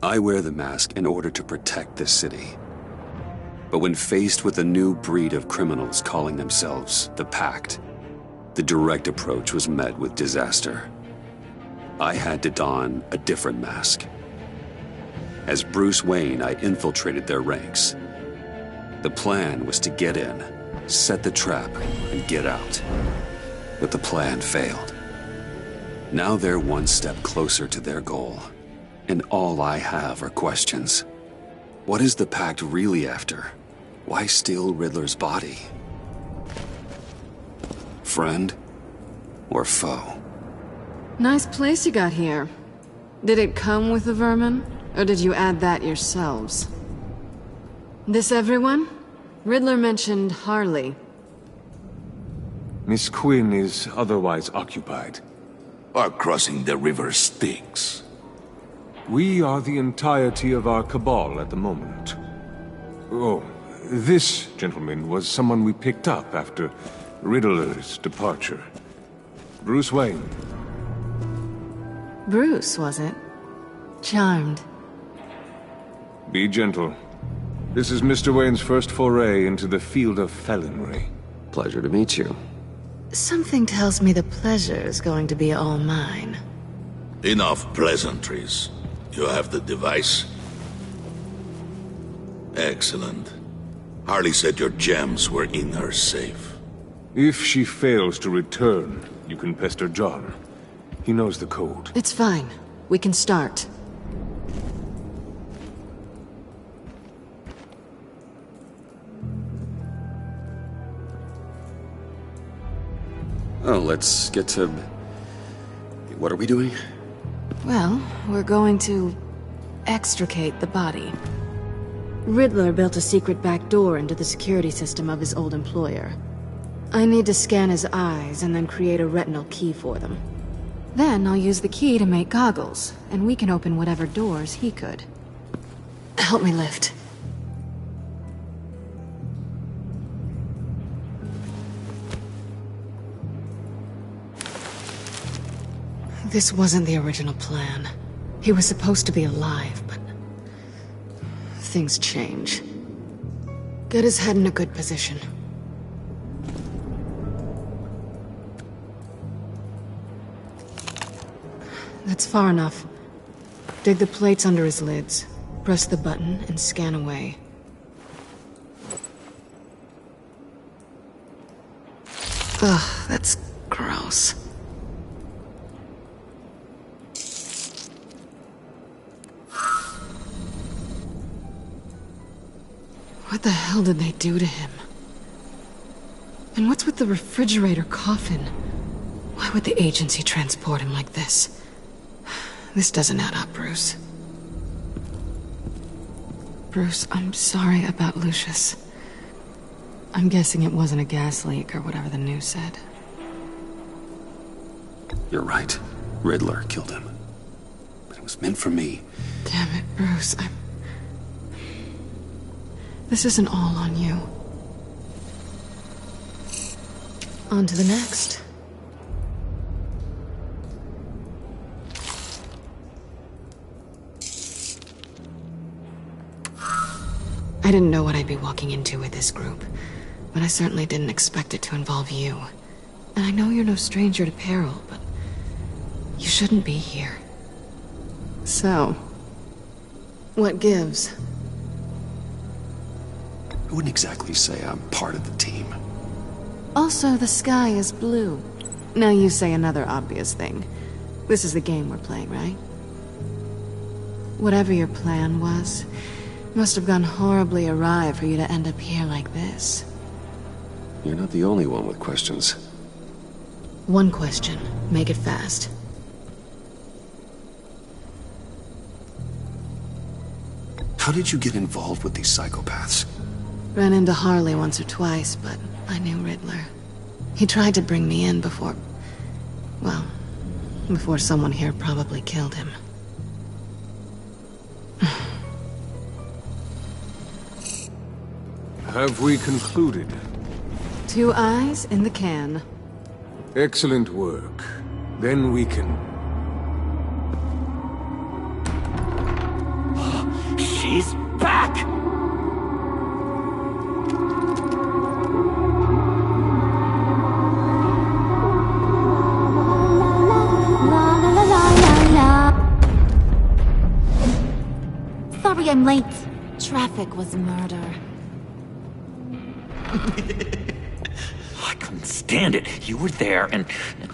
I wear the mask in order to protect this city. But when faced with a new breed of criminals calling themselves the Pact, the direct approach was met with disaster. I had to don a different mask. As Bruce Wayne, I infiltrated their ranks. The plan was to get in, set the trap, and get out. But the plan failed. Now they're one step closer to their goal, and all I have are questions. What is the Pact really after? Why steal Riddler's body? Friend or foe? Nice place you got here. Did it come with the vermin, or did you add that yourselves? This everyone? Riddler mentioned Harley. Miss Quinn is otherwise occupied. Our crossing the river Styx. We are the entirety of our cabal at the moment. Oh, this gentleman was someone we picked up after Riddler's departure. Bruce Wayne. Bruce, was it? Charmed. Be gentle. This is Mr. Wayne's first foray into the field of felonry. Pleasure to meet you. Something tells me the pleasure is going to be all mine. Enough pleasantries. You have the device? Excellent. Harley said your gems were in her safe. If she fails to return, you can pester John. He knows the code. It's fine. We can start. Oh, let's get to... What are we doing? Well, we're going to extricate the body. Riddler built a secret back door into the security system of his old employer. I need to scan his eyes and then create a retinal key for them. Then I'll use the key to make goggles, and we can open whatever doors he could. Help me lift. This wasn't the original plan. He was supposed to be alive, but... things change. Get his head in a good position. That's far enough. Dig the plates under his lids. Press the button and scan away. Ugh, that's gross. What the hell did they do to him? And what's with the refrigerator coffin? Why would the agency transport him like this? This doesn't add up, Bruce. Bruce, I'm sorry about Lucius. I'm guessing it wasn't a gas leak or whatever the news said. You're right. Riddler killed him. But it was meant for me. Damn it, Bruce. This isn't all on you. On to the next. I didn't know what I'd be walking into with this group, but I certainly didn't expect it to involve you. And I know you're no stranger to peril, but you shouldn't be here. So, what gives? I wouldn't exactly say I'm part of the team. Also, the sky is blue. Now you say another obvious thing. This is the game we're playing, right? Whatever your plan was, must have gone horribly awry for you to end up here like this. You're not the only one with questions. One question. Make it fast. How did you get involved with these psychopaths? Ran into Harley once or twice, but I knew Riddler. He tried to bring me in before... well, before someone here probably killed him. Have we concluded? 2 eyes in the can. Excellent work. Then we can... He's back! Sorry I'm late. Traffic was murder. I couldn't stand it. You were there, and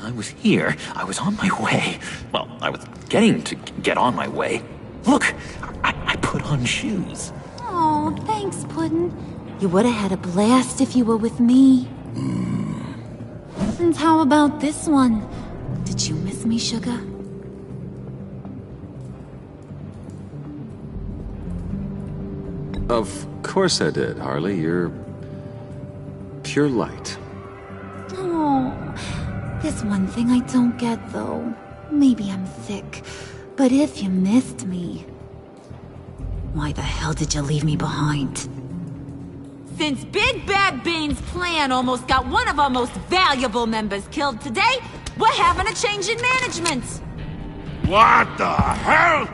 I was here. I was on my way. Well, I was getting to get on my way. Look, I put on shoes. Oh, thanks, Puddin'. You would have had a blast if you were with me. And how about this one? Did you miss me, Sugar? Of course I did, Harley. You're pure light. Oh, there's one thing I don't get, though. Maybe I'm sick, but if you missed me, why the hell did you leave me behind? Since Big Bad Bane's plan almost got one of our most valuable members killed today, we're having a change in management. What the hell?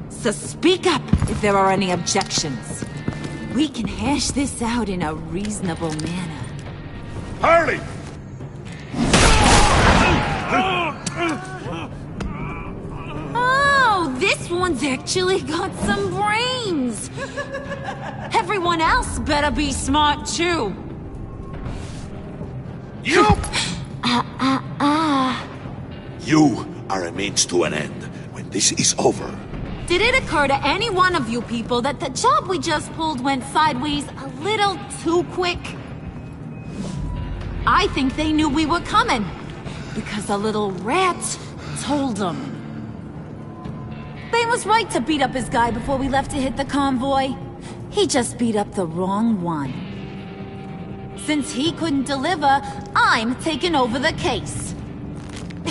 So speak up if there are any objections. We can hash this out in a reasonable manner. Harley! Oh, this one's actually got some brains. Everyone else better be smart too. You! You are a means to an end. When this is over, Did it occur to any one of you people that the job we just pulled went sideways a little too quick? I think they knew we were coming, because a little rat told them. Bane was right to beat up his guy before we left to hit the convoy. He just beat up the wrong one. Since he couldn't deliver, I'm taking over the case.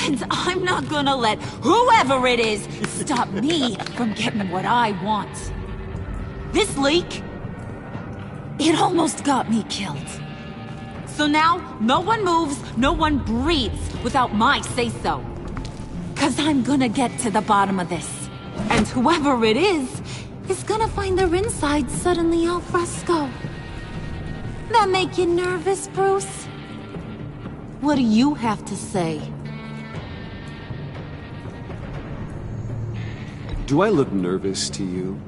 And I'm not gonna let whoever it is stop me from getting what I want. This leak, it almost got me killed. So now, no one moves, no one breathes without my say-so. 'Cause I'm gonna get to the bottom of this. And whoever it is gonna find their inside suddenly al fresco. That make you nervous, Bruce? What do you have to say? Do I look nervous to you?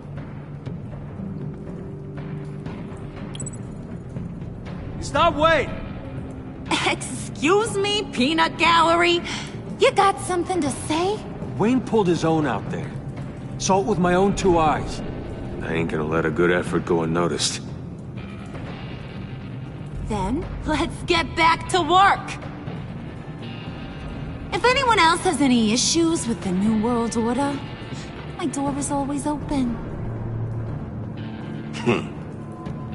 Stop waiting! Excuse me, peanut gallery? You got something to say? Wayne pulled his own out there. Saw it with my own two eyes. I ain't gonna let a good effort go unnoticed. Then, let's get back to work. If anyone else has any issues with the New World Order, my door is always open.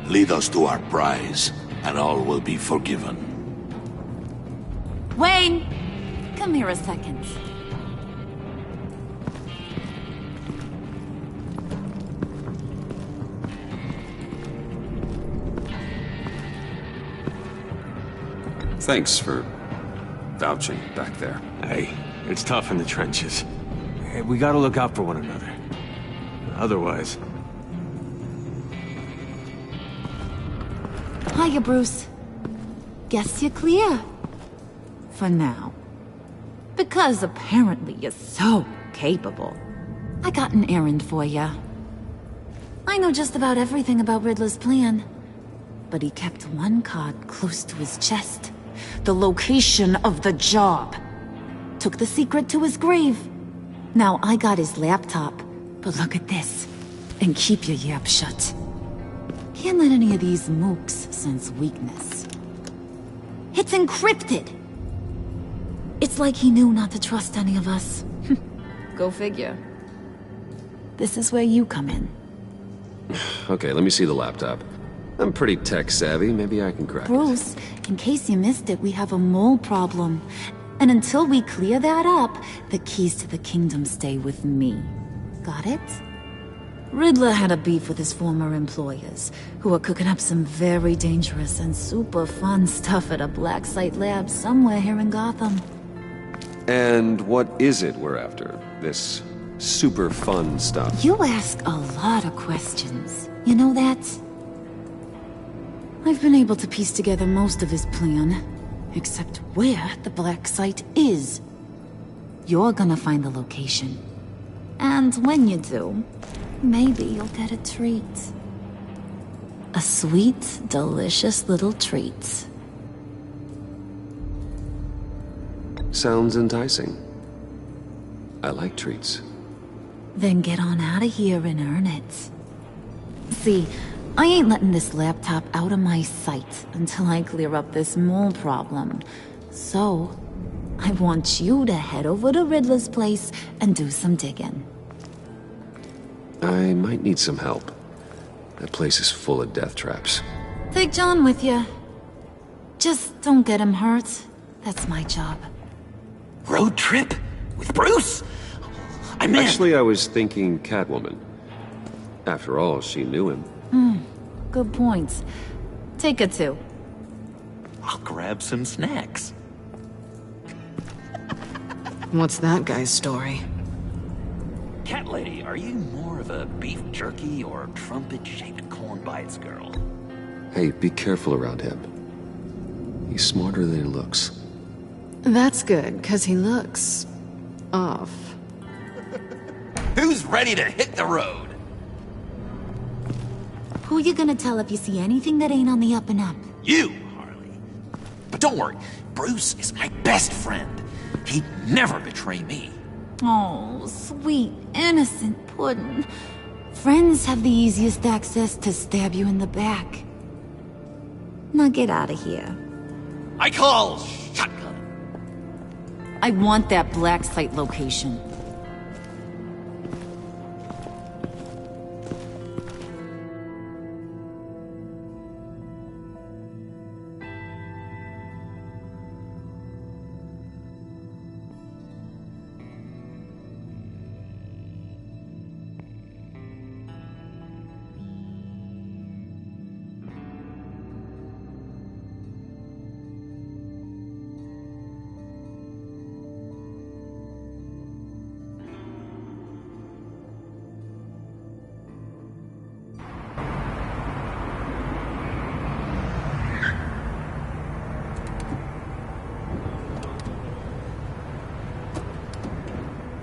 lead us to our prize, and all will be forgiven. Wayne, come here a second. Thanks for vouching back there. Hey, it's tough in the trenches. Hey, we gotta look out for one another. Otherwise... Hiya, Bruce. Guess you're clear. For now. Because apparently you're so capable. I got an errand for ya. I know just about everything about Riddler's plan. But he kept one card close to his chest. The location of the job. Took the secret to his grave. Now I got his laptop. But look at this. And keep your yap shut. Can't let any of these mooks sense weakness. It's encrypted! It's like he knew not to trust any of us. Go figure. This is where you come in. Okay, let me see the laptop. I'm pretty tech savvy, maybe I can crack it. Bruce, in case you missed it, we have a mole problem. And until we clear that up, the keys to the kingdom stay with me. Got it? Riddler had a beef with his former employers, who were cooking up some very dangerous and super fun stuff at a black site lab somewhere here in Gotham. And what is it we're after? This super fun stuff. You ask a lot of questions. You know that? I've been able to piece together most of his plan, except where the black site is. You're gonna find the location. And when you do, maybe you'll get a treat. A sweet, delicious little treat. Sounds enticing. I like treats. Then get on out of here and earn it. See, I ain't letting this laptop out of my sight until I clear up this mole problem. So, I want you to head over to Riddler's place and do some digging. I might need some help. That place is full of death traps. Take John with you. Just don't get him hurt. That's my job. Road trip? With Bruce? I meant... Actually, I was thinking Catwoman. After all, she knew him. Good points. Take her too. I'll grab some snacks. What's that guy's story? Cat lady, are you more of a beef jerky or trumpet-shaped corn bites girl? Hey, be careful around him. He's smarter than he looks. That's good, because he looks... off. Who's ready to hit the road? Who you gonna tell if you see anything that ain't on the up and up? You, Harley. But don't worry, Bruce is my best friend. He'd never betray me. Oh, sweet, innocent puddin'. Friends have the easiest access to stab you in the back. Now get out of here. I call shotgun. I want that black site location.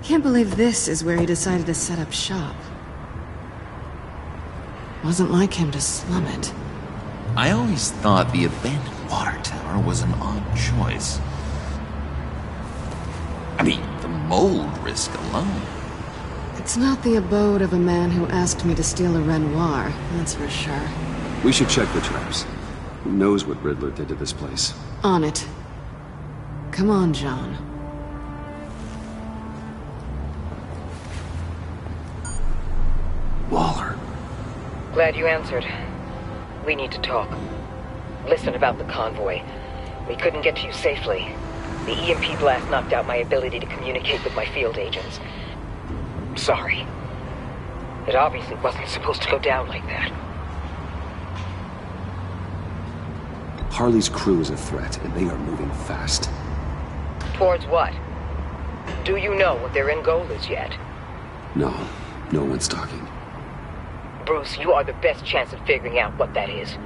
Can't believe this is where he decided to set up shop. Wasn't like him to slum it. I always thought the abandoned water tower was an odd choice. I mean, the mold risk alone. It's not the abode of a man who asked me to steal a Renoir, that's for sure. We should check the traps. Who knows what Riddler did to this place? On it. Come on, John. Waller. Glad you answered. We need to talk. Listen about the convoy. We couldn't get to you safely. The EMP blast knocked out my ability to communicate with my field agents. Sorry. It obviously wasn't supposed to go down like that. Harley's crew is a threat, and they are moving fast. Towards what? Do you know what their end goal is yet? No, no one's talking. Bruce, you are the best chance at figuring out what that is.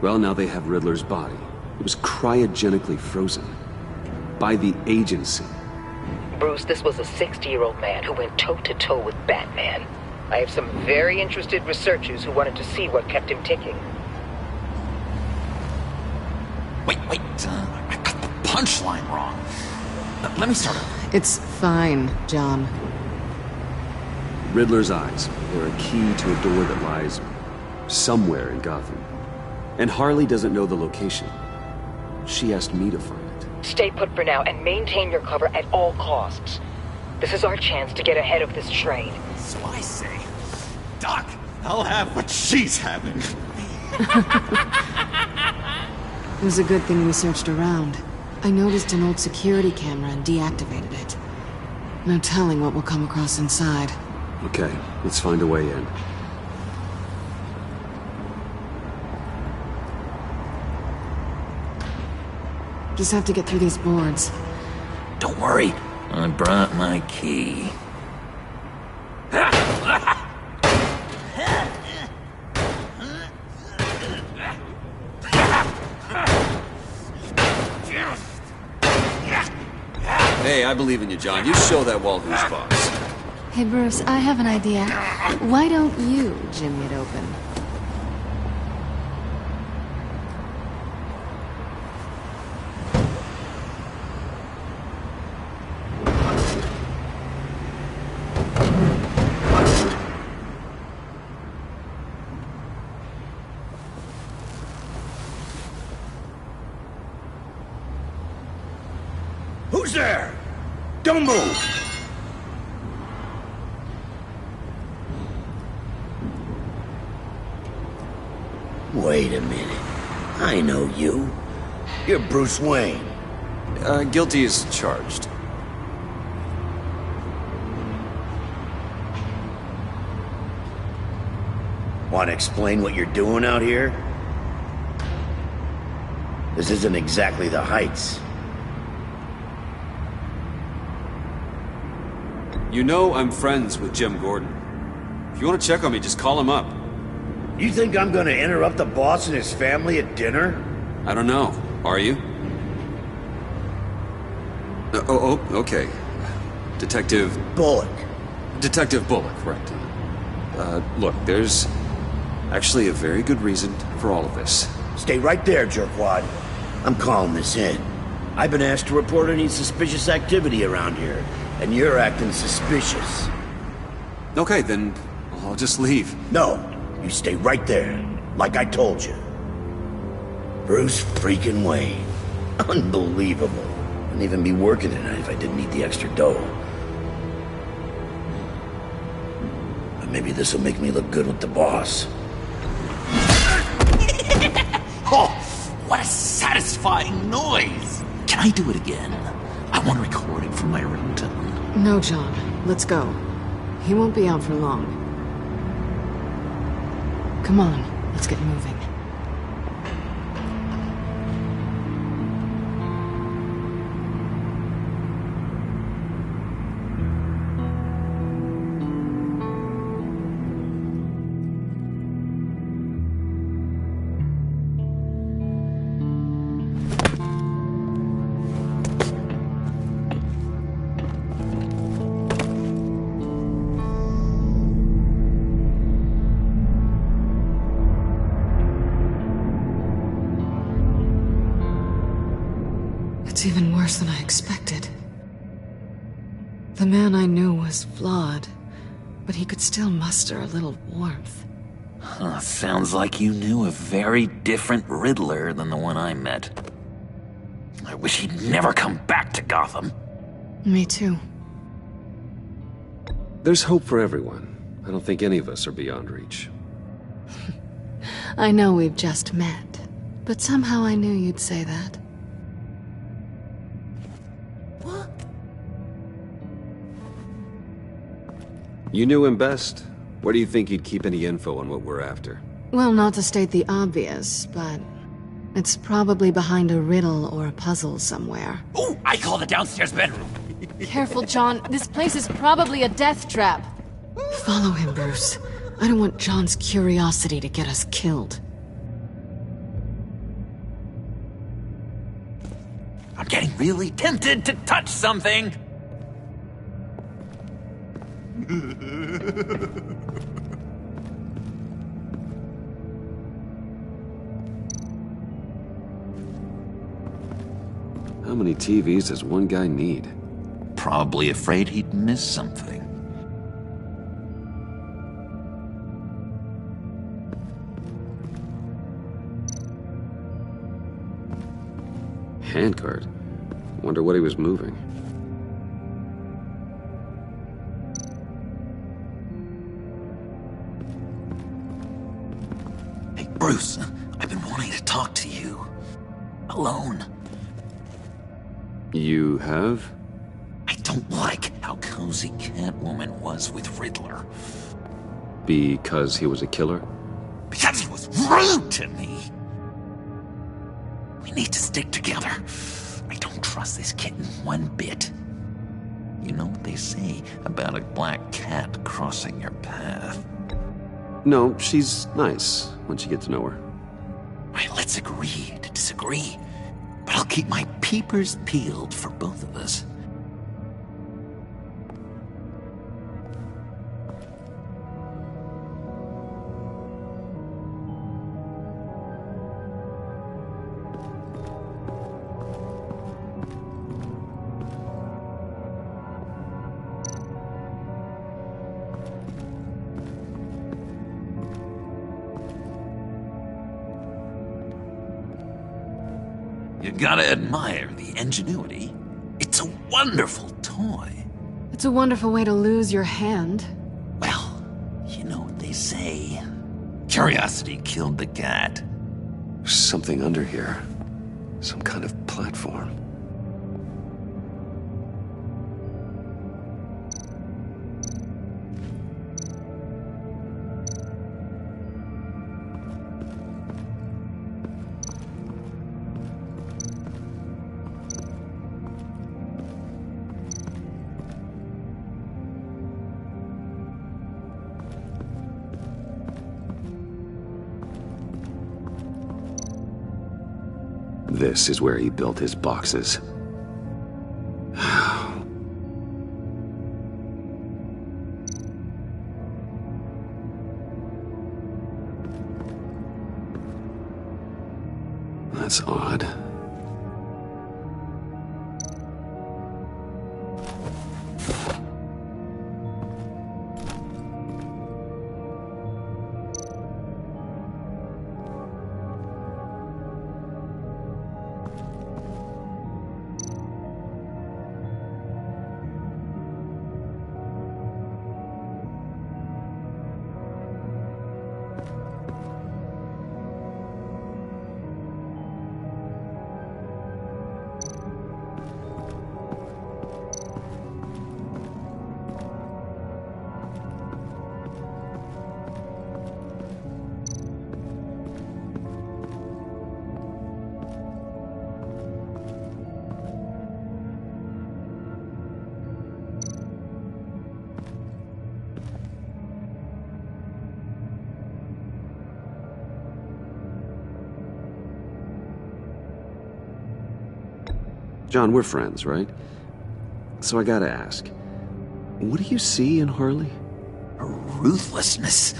Well, now they have Riddler's body. It was cryogenically frozen. By the agency. Bruce, this was a 60-year-old man who went toe-to-toe with Batman. I have some very interested researchers who wanted to see what kept him ticking. Wait, I got the punchline wrong. Let me start over. It's fine, John. Riddler's eyes. They're a key to a door that lies somewhere in Gotham. And Harley doesn't know the location. She asked me to find it. Stay put for now and maintain your cover at all costs. This is our chance to get ahead of this train. So I say, Doc, I'll have what she's having. It was a good thing we searched around. I noticed an old security camera and deactivated it. No telling what we'll come across inside. Okay, let's find a way in. Just have to get through these boards. Don't worry, I brought my key. Hey, I believe in you, John. You show that wall who's boss. Hey, Bruce, I have an idea. Why don't you jimmy it open? Who's there? Don't move! Wait a minute. I know you. You're Bruce Wayne. Guilty as charged. Want to explain what you're doing out here? This isn't exactly the Heights. You know I'm friends with Jim Gordon. If you want to check on me, just call him up. You think I'm gonna interrupt the boss and his family at dinner? I don't know. Are you? Okay. Detective... Bullock. Detective Bullock, right. Look, there's actually a very good reason for all of this. Stay right there, jerkwad. I'm calling this in. I've been asked to report any suspicious activity around here, and you're acting suspicious. Okay, then I'll just leave. No, you stay right there, like I told you. Bruce freaking Wayne. Unbelievable. Wouldn't even be working tonight if I didn't need the extra dough. But maybe this'll make me look good with the boss. Oh, what a satisfying noise! Can I do it again? I want to record it for my ringtone. No, John. Let's go. He won't be out for long. Come on, let's get moving. It's even worse than I expected. The man I knew was flawed, but he could still muster a little warmth. Huh, sounds like you knew a very different Riddler than the one I met. I wish he'd never come back to Gotham. Me too. There's hope for everyone. I don't think any of us are beyond reach. I know we've just met, but somehow I knew you'd say that. You knew him best. Where do you think he'd keep any info on what we're after? Well, not to state the obvious, but it's probably behind a riddle or a puzzle somewhere. Oh, I call the downstairs bedroom. Careful, John. This place is probably a death trap. Follow him, Bruce. I don't want John's curiosity to get us killed. I'm getting really tempted to touch something. How many TVs does one guy need? Probably afraid he'd miss something. Handcart. Wonder what he was moving. Hey, Bruce, I've been wanting to talk to you. Alone. You have? I don't like how cozy Catwoman was with Riddler. Because he was a killer? Because he was rude to me. We need to stick together. I don't trust this kitten one bit. You know what they say about a black cat crossing your path? No, she's nice once you get to know her. Right, let's agree to disagree. But I'll keep my peepers peeled for both of us. You gotta admire the ingenuity. It's a wonderful toy. It's a wonderful way to lose your hand. Well, you know what they say. Curiosity killed the cat. There's something under here. Some kind of platform. This is where he built his boxes. That's odd. John, we're friends, right? So I gotta ask, what do you see in Harley? Her ruthlessness.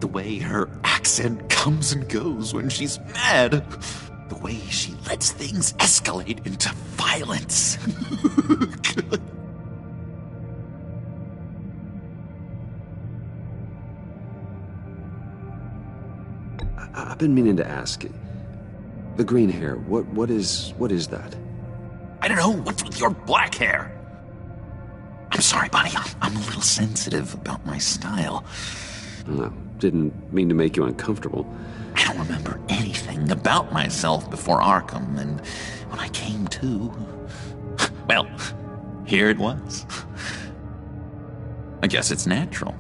The way her accent comes and goes when she's mad. The way she lets things escalate into violence. I've been meaning to ask. The green hair, what is that? I don't know, what's with your black hair? I'm sorry, buddy, I'm a little sensitive about my style. Didn't mean to make you uncomfortable. I don't remember anything about myself before Arkham, and when I came to, well, here it was. I guess it's natural.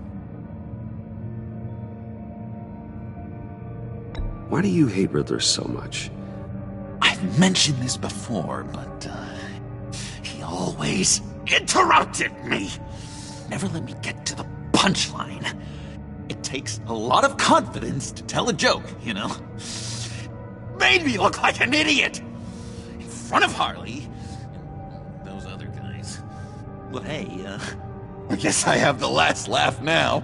Why do you hate Riddler so much? I've mentioned this before, but he always interrupted me. Never let me get to the punchline. It takes a lot of confidence to tell a joke, you know? Made me look like an idiot! In front of Harley and those other guys. Well, hey, I guess I have the last laugh now.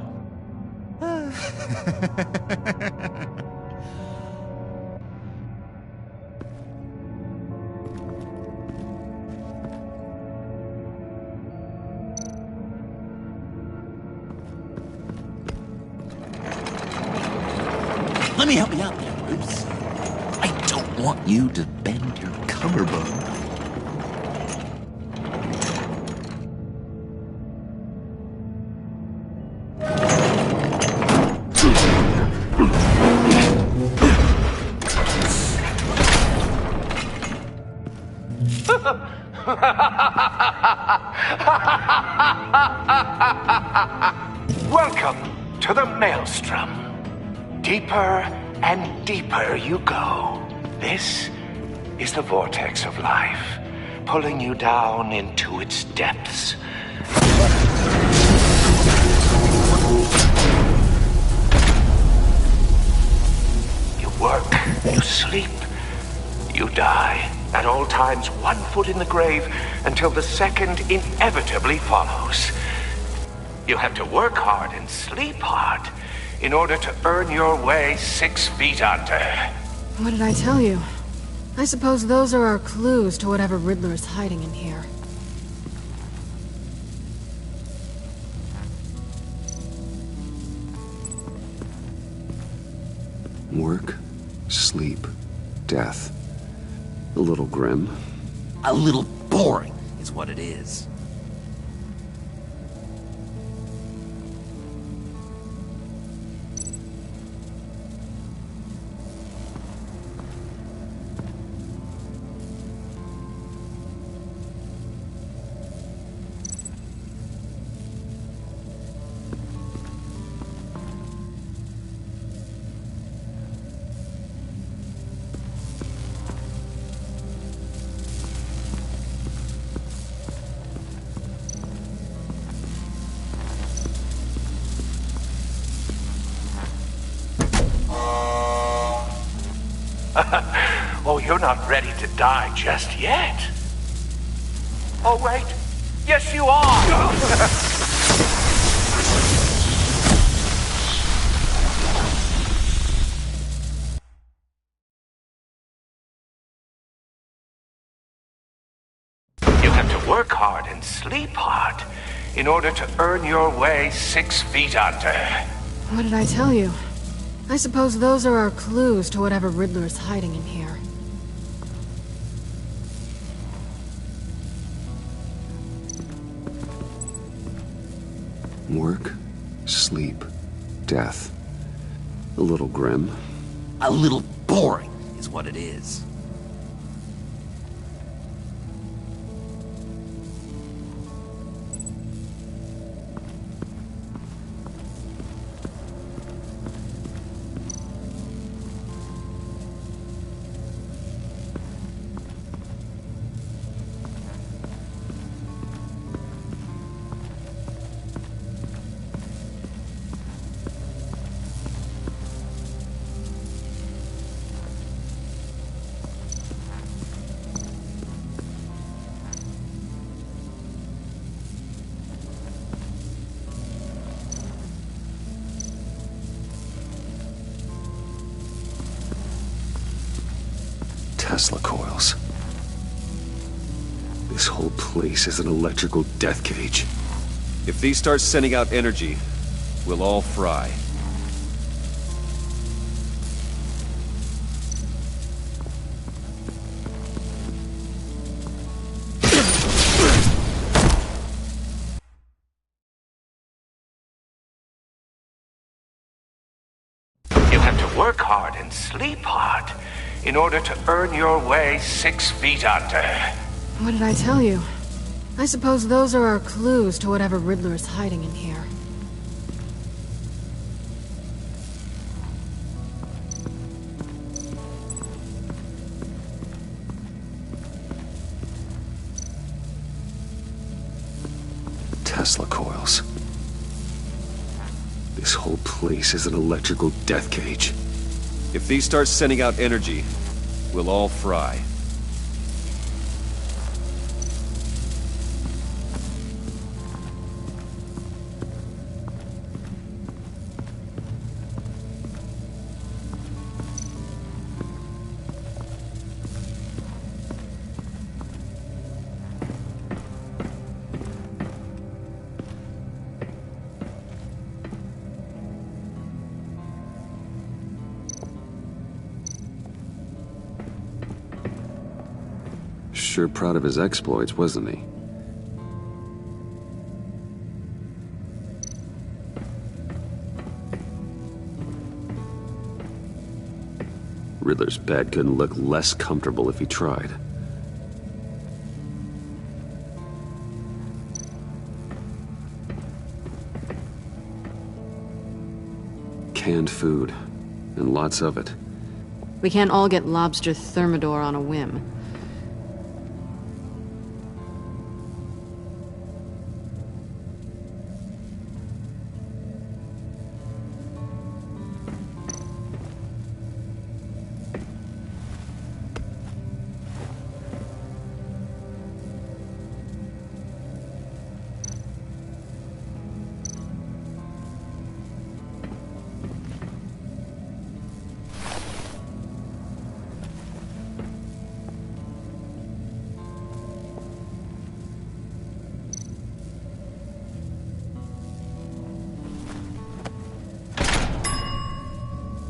Let me help you out there, Bruce. I don't want you to bend your collarbone. Welcome to the Maelstrom. Deeper and deeper you go. This is the vortex of life. pulling you down into its depths. You work, you sleep, you die. At all times, 1 foot in the grave until the second inevitably follows. You have to work hard and sleep hard in order to earn your way 6 feet under. What did I tell you? I suppose those are our clues to whatever Riddler is hiding in here. Work, sleep, death. A little grim. A little boring is what it is. Oh, you're not ready to die just yet. Oh, wait. Yes, you are. You have to work hard and sleep hard in order to earn your way 6 feet under. What did I tell you? I suppose those are our clues to whatever Riddler is hiding in here. Work, sleep, death. A little grim. A little boring is what it is. Tesla coils. This whole place is an electrical death cage. If these start sending out energy, we'll all fry. You have to work hard and sleep hard in order to earn your way 6 feet under. What did I tell you? I suppose those are our clues to whatever Riddler is hiding in here. Tesla coils. This whole place is an electrical death cage. If these start sending out energy, we'll all fry. Sure proud of his exploits, wasn't he? Riddler's bed couldn't look less comfortable if he tried. Canned food, and lots of it. We can't all get lobster thermidor on a whim.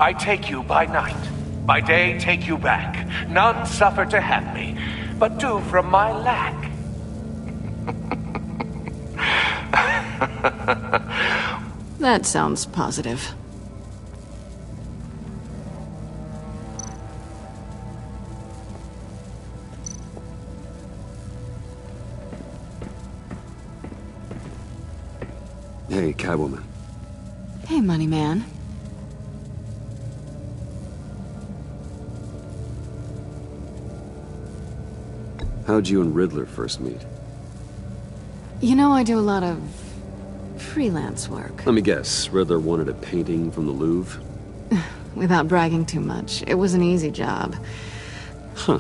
I take you by night. By day, take you back. None suffer to have me, but do from my lack. That sounds positive. Hey, Catwoman. Hey, Money Man. How'd you and Riddler first meet? You know, I do a lot of freelance work. Let me guess, Riddler wanted a painting from the Louvre? Without bragging too much, it was an easy job. Huh.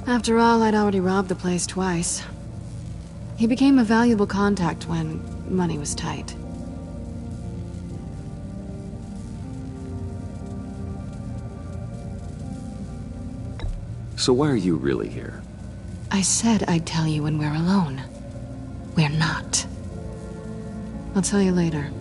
After all, I'd already robbed the place twice. He became a valuable contact when money was tight. So why are you really here? I said I'd tell you when we're alone. We're not. I'll tell you later.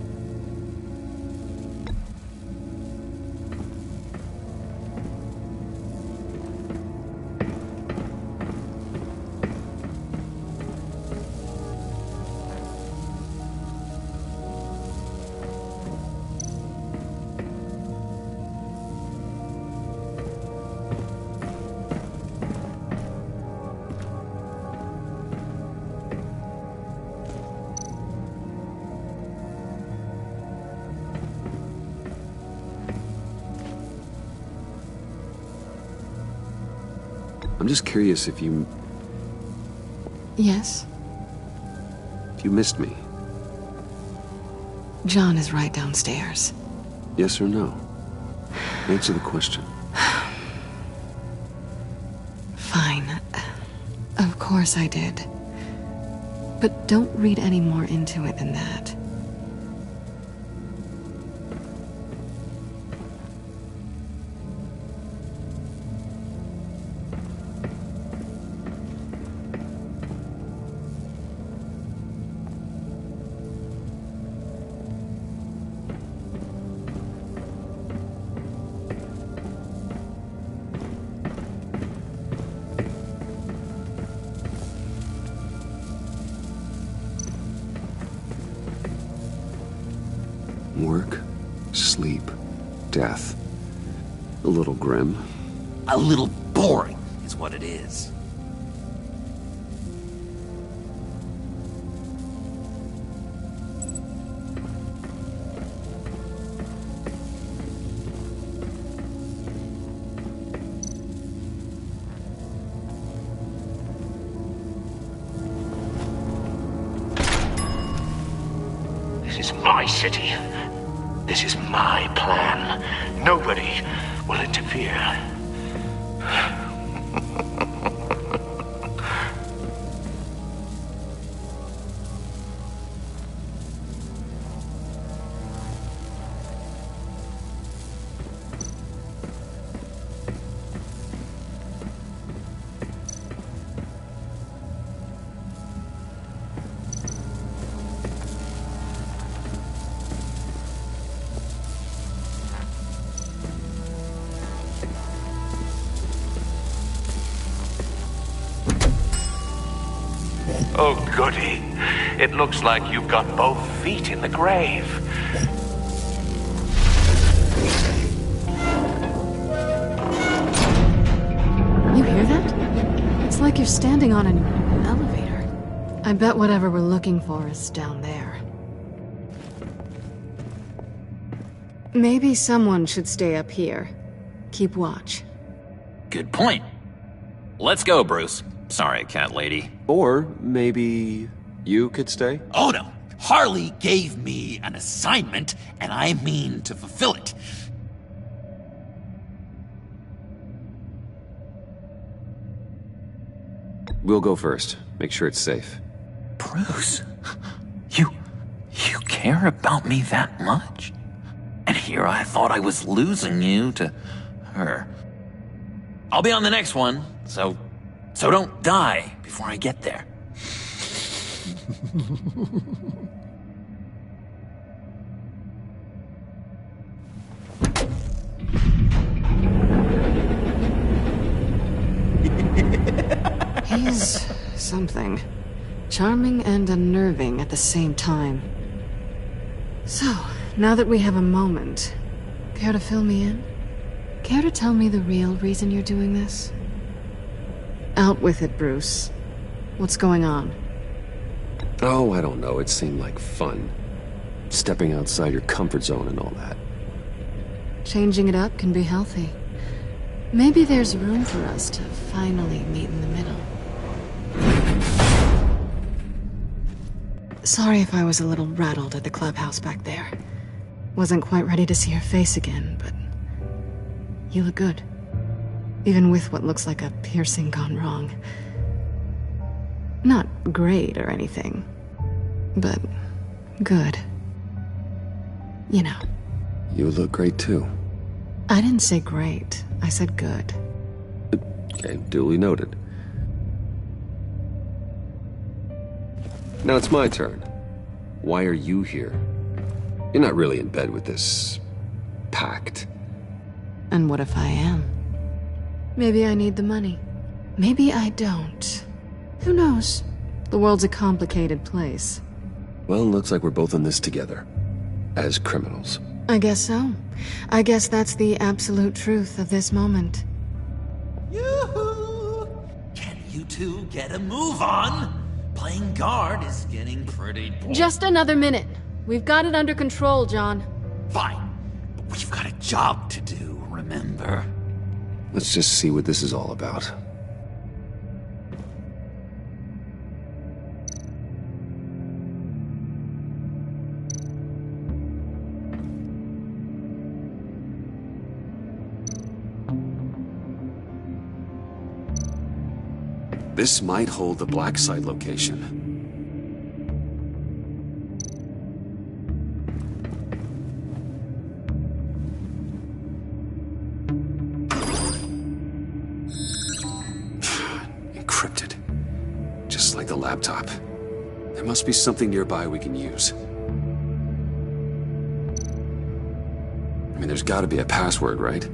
I'm just curious if you Yes? missed me. John is right downstairs. Yes or no? Answer the question. Fine. Of course I did. But don't read any more into it than that. Work, sleep, death. A little grim. A little boring is what it is. This is my city. This is my plan. Nobody will interfere. Oh, goody. It looks like you've got both feet in the grave. You hear that? It's like you're standing on an elevator. I bet whatever we're looking for is down there. Maybe someone should stay up here. Keep watch. Good point. Let's go, Bruce. Sorry, cat lady. Or maybe you could stay? Oh no! Harley gave me an assignment, and I mean to fulfill it. We'll go first. Make sure it's safe. Bruce, you care about me that much? And here I thought I was losing you to her. I'll be on the next one, so don't die before I get there. He's something. Charming and unnerving at the same time. So, now that we have a moment, care to fill me in? Care to tell me the real reason you're doing this? Out with it, Bruce. What's going on? Oh, I don't know. It seemed like fun. Stepping outside your comfort zone and all that. Changing it up can be healthy. Maybe there's room for us to finally meet in the middle. Sorry if I was a little rattled at the clubhouse back there. Wasn't quite ready to see your face again, but you look good. Even with what looks like a piercing gone wrong. Not great or anything, but good. You know. You look great too. I didn't say great. I said good. Okay, duly noted. Now it's my turn. Why are you here? You're not really in bed with this pact. And what if I am? Maybe I need the money. Maybe I don't. Who knows? The world's a complicated place. Well, looks like we're both in this together. As criminals. I guess so. I guess that's the absolute truth of this moment. Yoo-hoo! Can you two get a move on? Playing guard is getting pretty boring. Just another minute. We've got it under control, John. Fine. But we've got a job to do, remember? Let's just see what this is all about. This might hold the black site location. Encrypted. Just like the laptop. There must be something nearby we can use. I mean, there's gotta be a password, right?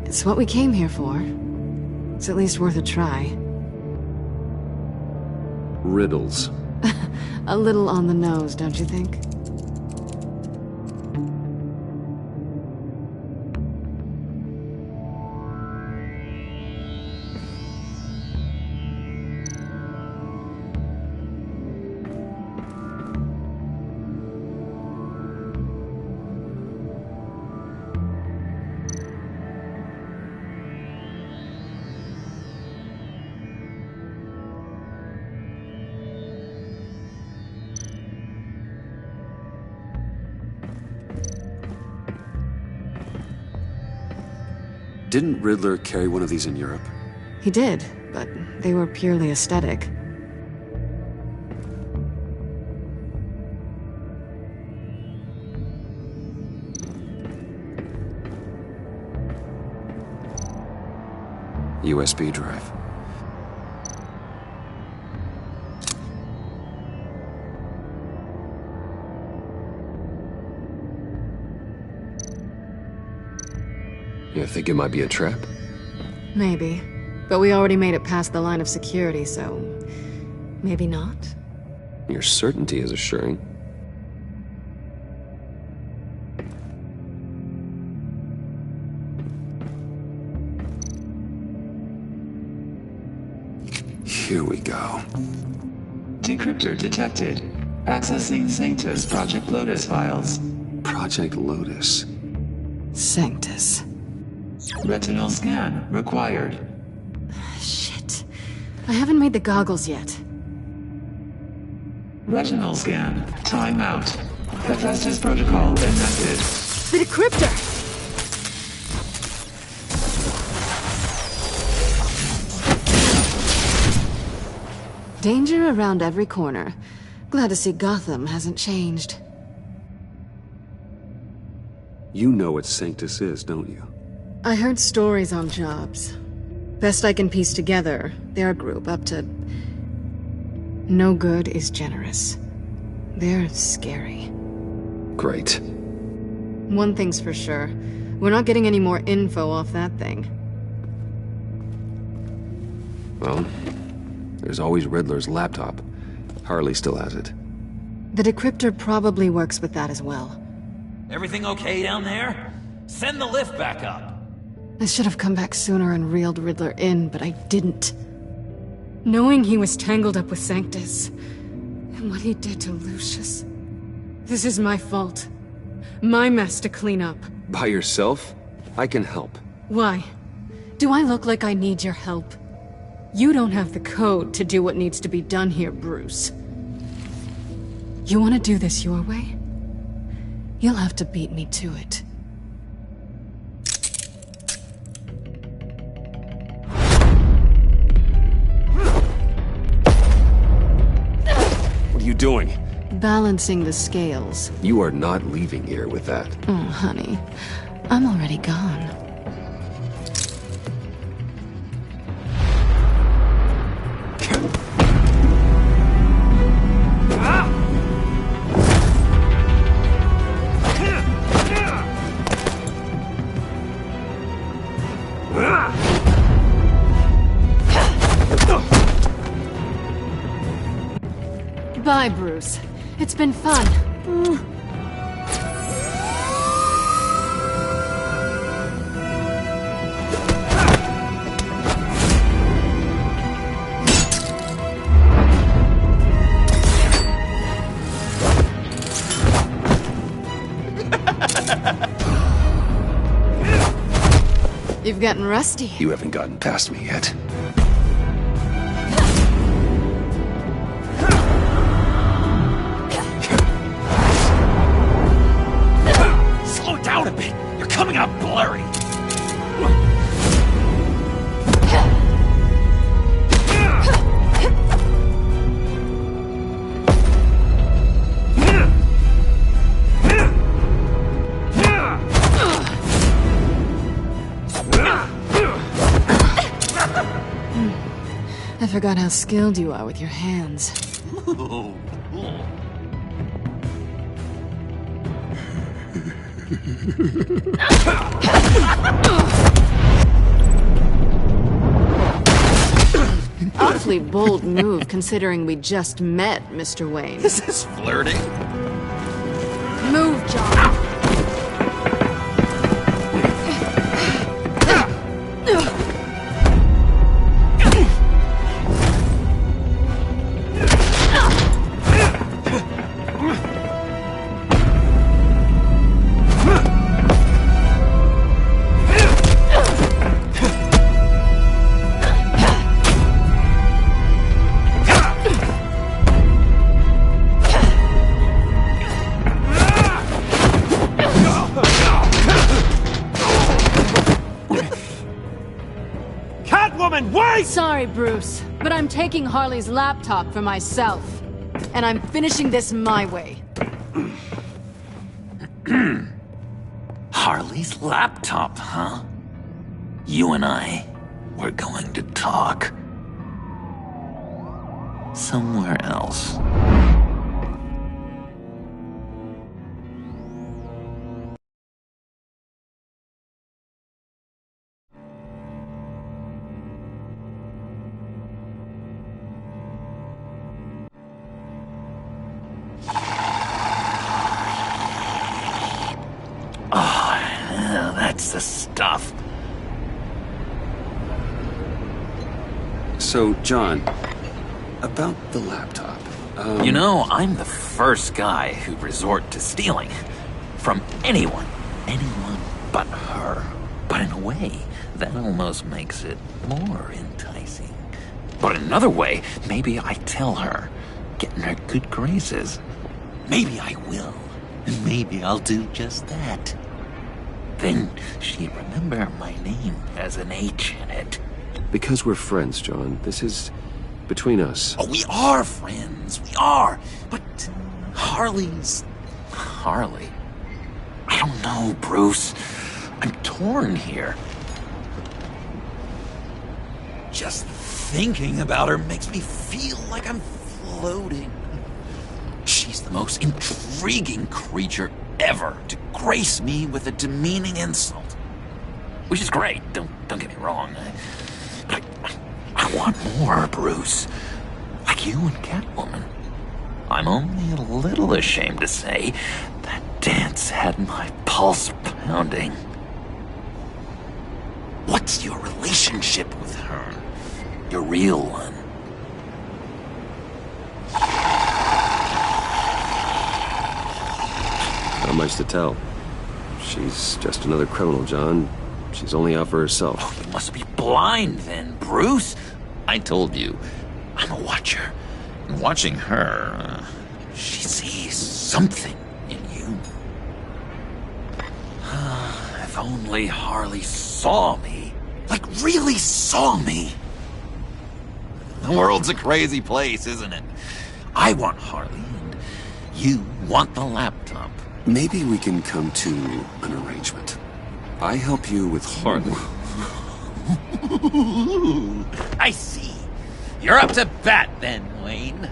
It's what we came here for. It's at least worth a try. Riddles. A little on the nose, don't you think? Didn't Riddler carry one of these in Europe? He did, but they were purely aesthetic. USB drive. You think it might be a trap? Maybe. But we already made it past the line of security, so... maybe not? Your certainty is assuring. Here we go. Decryptor detected. Accessing Sanctus Project Lotus files. Project Lotus. Sanctus. Retinal scan required. Shit. I haven't made the goggles yet. Retinal scan. Time out. Hephaestus protocol enacted. The decryptor! Danger around every corner. Glad to see Gotham hasn't changed. You know what Sanctus is, don't you? I heard stories on jobs. Best I can piece together, their group up to... no good is generous. They're scary. Great. One thing's for sure. We're not getting any more info off that thing. Well, there's always Riddler's laptop. Harley still has it. The decryptor probably works with that as well. Everything okay down there? Send the lift back up. I should have come back sooner and reeled Riddler in, but I didn't. Knowing he was tangled up with Sanctus, and what he did to Lucius. This is my fault. My mess to clean up. By yourself? I can help. Why? Do I look like I need your help? You don't have the code to do what needs to be done here, Bruce. You want to do this your way? You'll have to beat me to it. What are you doing? Balancing the scales. You are not leaving here with that. Oh, honey. I'm already gone. Bye, Bruce. It's been fun. You've gotten rusty. You haven't gotten past me yet. Slow down a bit. You're coming out blurry. I forgot how skilled you are with your hands. Awfully bold move, considering we just met, Mr. Wayne. This is flirting. Move, John. Sorry, Bruce, but I'm taking Harley's laptop for myself. And I'm finishing this my way. Harley's laptop, huh? You and I, we're going to talk. Somewhere else. That's the stuff. So, John, about the laptop. You know, I'm the first guy who'd resort to stealing. From anyone but her. But in a way, that almost makes it more enticing. But in another way, maybe I tell her, get in her good graces. Maybe I will. And maybe I'll do just that. Then she'd remember my name has an H in it. Because we're friends, John. This is between us. Oh, we are friends. We are. But Harley's... Harley? I don't know, Bruce. I'm torn here. Just thinking about her makes me feel like I'm floating. She's the most intriguing creature ever to grace me with a demeaning insult. Which is great, don't get me wrong. But I want more, Bruce. You and Catwoman. I'm only a little ashamed to say that dance had my pulse pounding. What's your relationship with her? Your real one? Not much to tell. She's just another criminal, John. She's only out for herself. Oh, you must be blind then, Bruce. I told you, I'm a watcher. And watching her, she sees something in you. If only Harley saw me. Like, really saw me. The world's a crazy place, isn't it? I want Harley, and you want the laptop. Maybe we can come to an arrangement. I help you with Harley. I see. You're up to bat then, Wayne.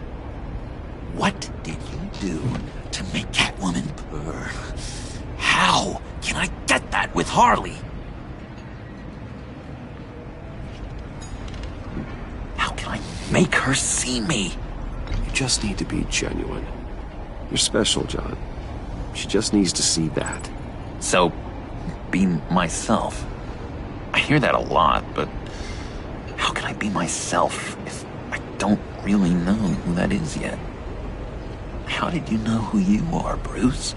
What did you do to make Catwoman purr? How can I get that with Harley? How can I make her see me? You just need to be genuine. You're special, John. She just needs to see that. So, be myself. I hear that a lot, but how can I be myself if I don't really know who that is yet? How did you know who you are, Bruce?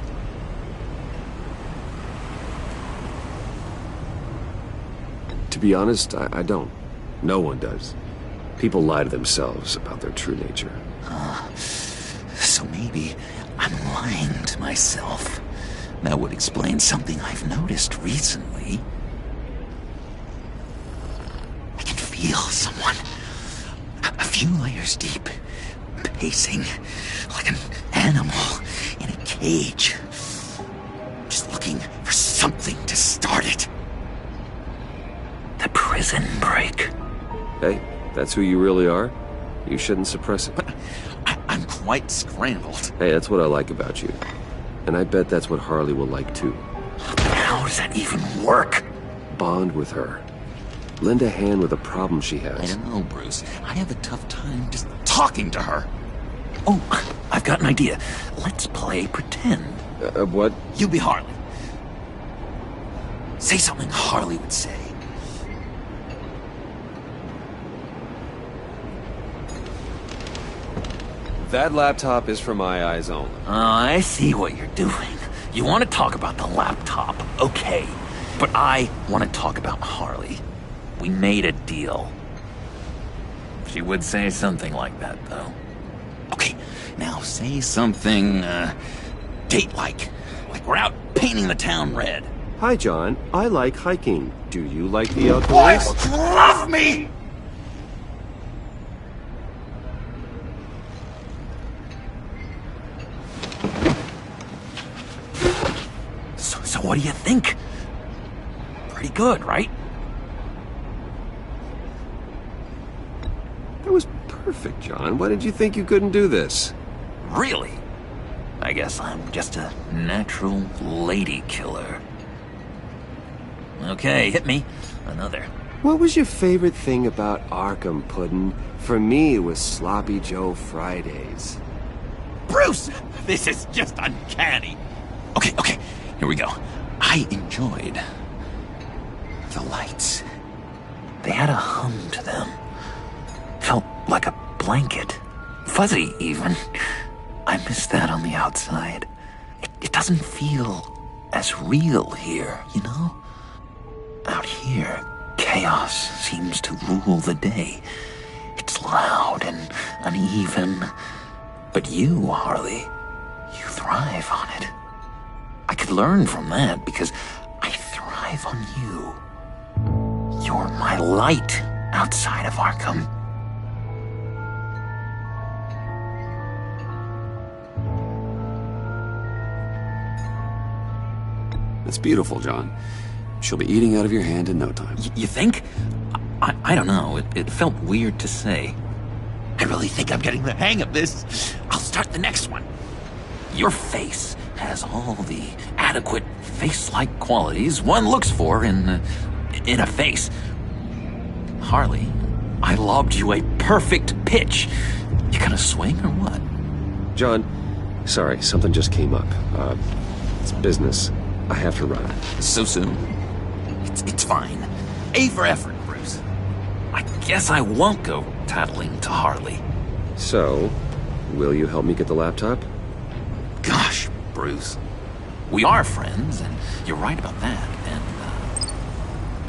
To be honest, I don't. No one does. People lie to themselves about their true nature. So maybe I'm lying to myself. That would explain something I've noticed recently. I can feel someone a few layers deep, pacing like an animal in a cage. Just looking for something to start it. The prison break. Hey, that's who you really are? You shouldn't suppress it. But I'm quite scrambled. Hey, that's what I like about you. And I bet that's what Harley will like too. But how does that even work? Bond with her. Lend a hand with a problem she has. I don't know, Bruce. I have a tough time just talking to her. Oh, I've got an idea. Let's play pretend. What? You be Harley. Say something Harley would say. That laptop is for my eyes only. I see what you're doing. You want to talk about the laptop, okay. But I want to talk about Harley. We made a deal. She would say something like that, though. Okay, now say something, date-like. Like we're out painting the town red. Hi, John. I like hiking. Do you like the outdoors? Boys love me! So what do you think? Pretty good, right? That was perfect, John. Why did you think you couldn't do this? Really? I guess I'm just a natural lady killer. Okay, hit me. Another. What was your favorite thing about Arkham, Puddin'? For me, it was Sloppy Joe Fridays. Bruce! This is just uncanny. Okay, here we go. I enjoyed the lights. They had a hum to them. Felt like a blanket. Fuzzy, even. I miss that on the outside. It doesn't feel as real here, you know? Out here, chaos seems to rule the day. It's loud and uneven. But you, Harley, you thrive on it. I could learn from that because I thrive on you. You're my light outside of Arkham. It's beautiful, John. She'll be eating out of your hand in no time. You think? I don't know. It felt weird to say. I really think I'm getting the hang of this. I'll start the next one. Your face has all the adequate face-like qualities one looks for in a face. Harley, I lobbed you a perfect pitch. You gonna swing or what? John, sorry, something just came up. It's business. I have to run. So soon? It's fine. A for effort, Bruce. I guess I won't go tattling to Harley. So, will you help me get the laptop? Gosh, Bruce. We are friends, and you're right about that. And,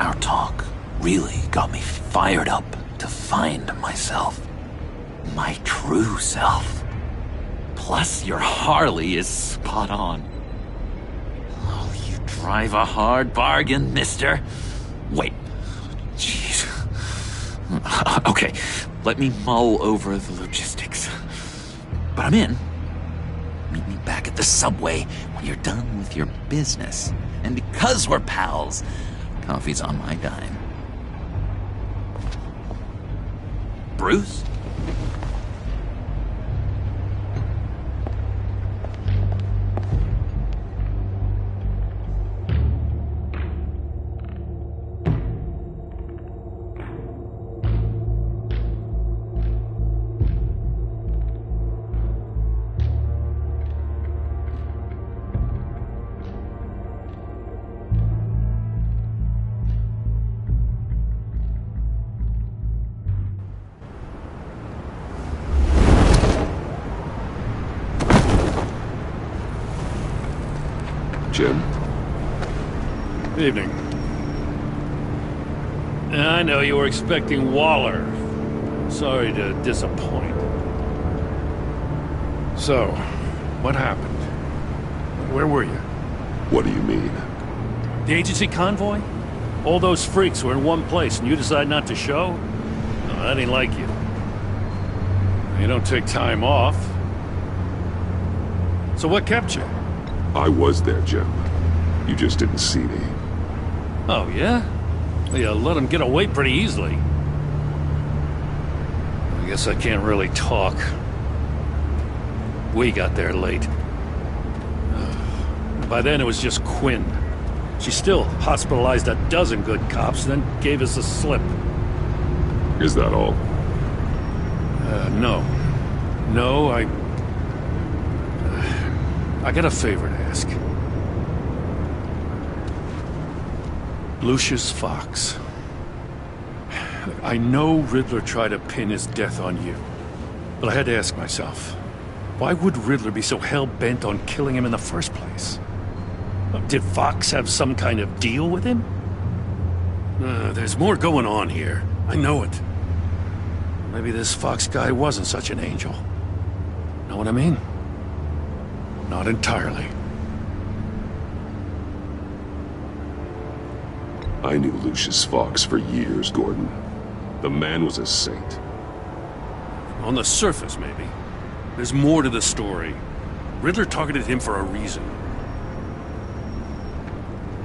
our talk really got me fired up to find myself. My true self. Plus, your Harley is spot on. Oh, you drive a hard bargain, mister. Wait. Jeez. Okay, let me mull over the logistics. But I'm in. Meet me back at the subway when you're done with your business. And because we're pals, coffee's on my dime. Bruce? Jim? Evening. I know you were expecting Waller. Sorry to disappoint. So, what happened? Where were you? What do you mean? The agency convoy? All those freaks were in one place and you decide not to show? No, that ain't like you. You don't take time off. So what kept you? I was there, Jim. You just didn't see me. Oh, yeah? Well, you let him get away pretty easily. I guess I can't really talk. We got there late. By then, it was just Quinn. She still hospitalized a dozen good cops, then gave us the slip. Is that all? No. No, I got a favor to ask. Lucius Fox. I know Riddler tried to pin his death on you, but I had to ask myself, why would Riddler be so hell-bent on killing him in the first place? Did Fox have some kind of deal with him? There's more going on here. I know it. Maybe this Fox guy wasn't such an angel. Know what I mean? Not entirely. I knew Lucius Fox for years, Gordon. The man was a saint. On the surface, maybe. There's more to the story. Riddler targeted him for a reason.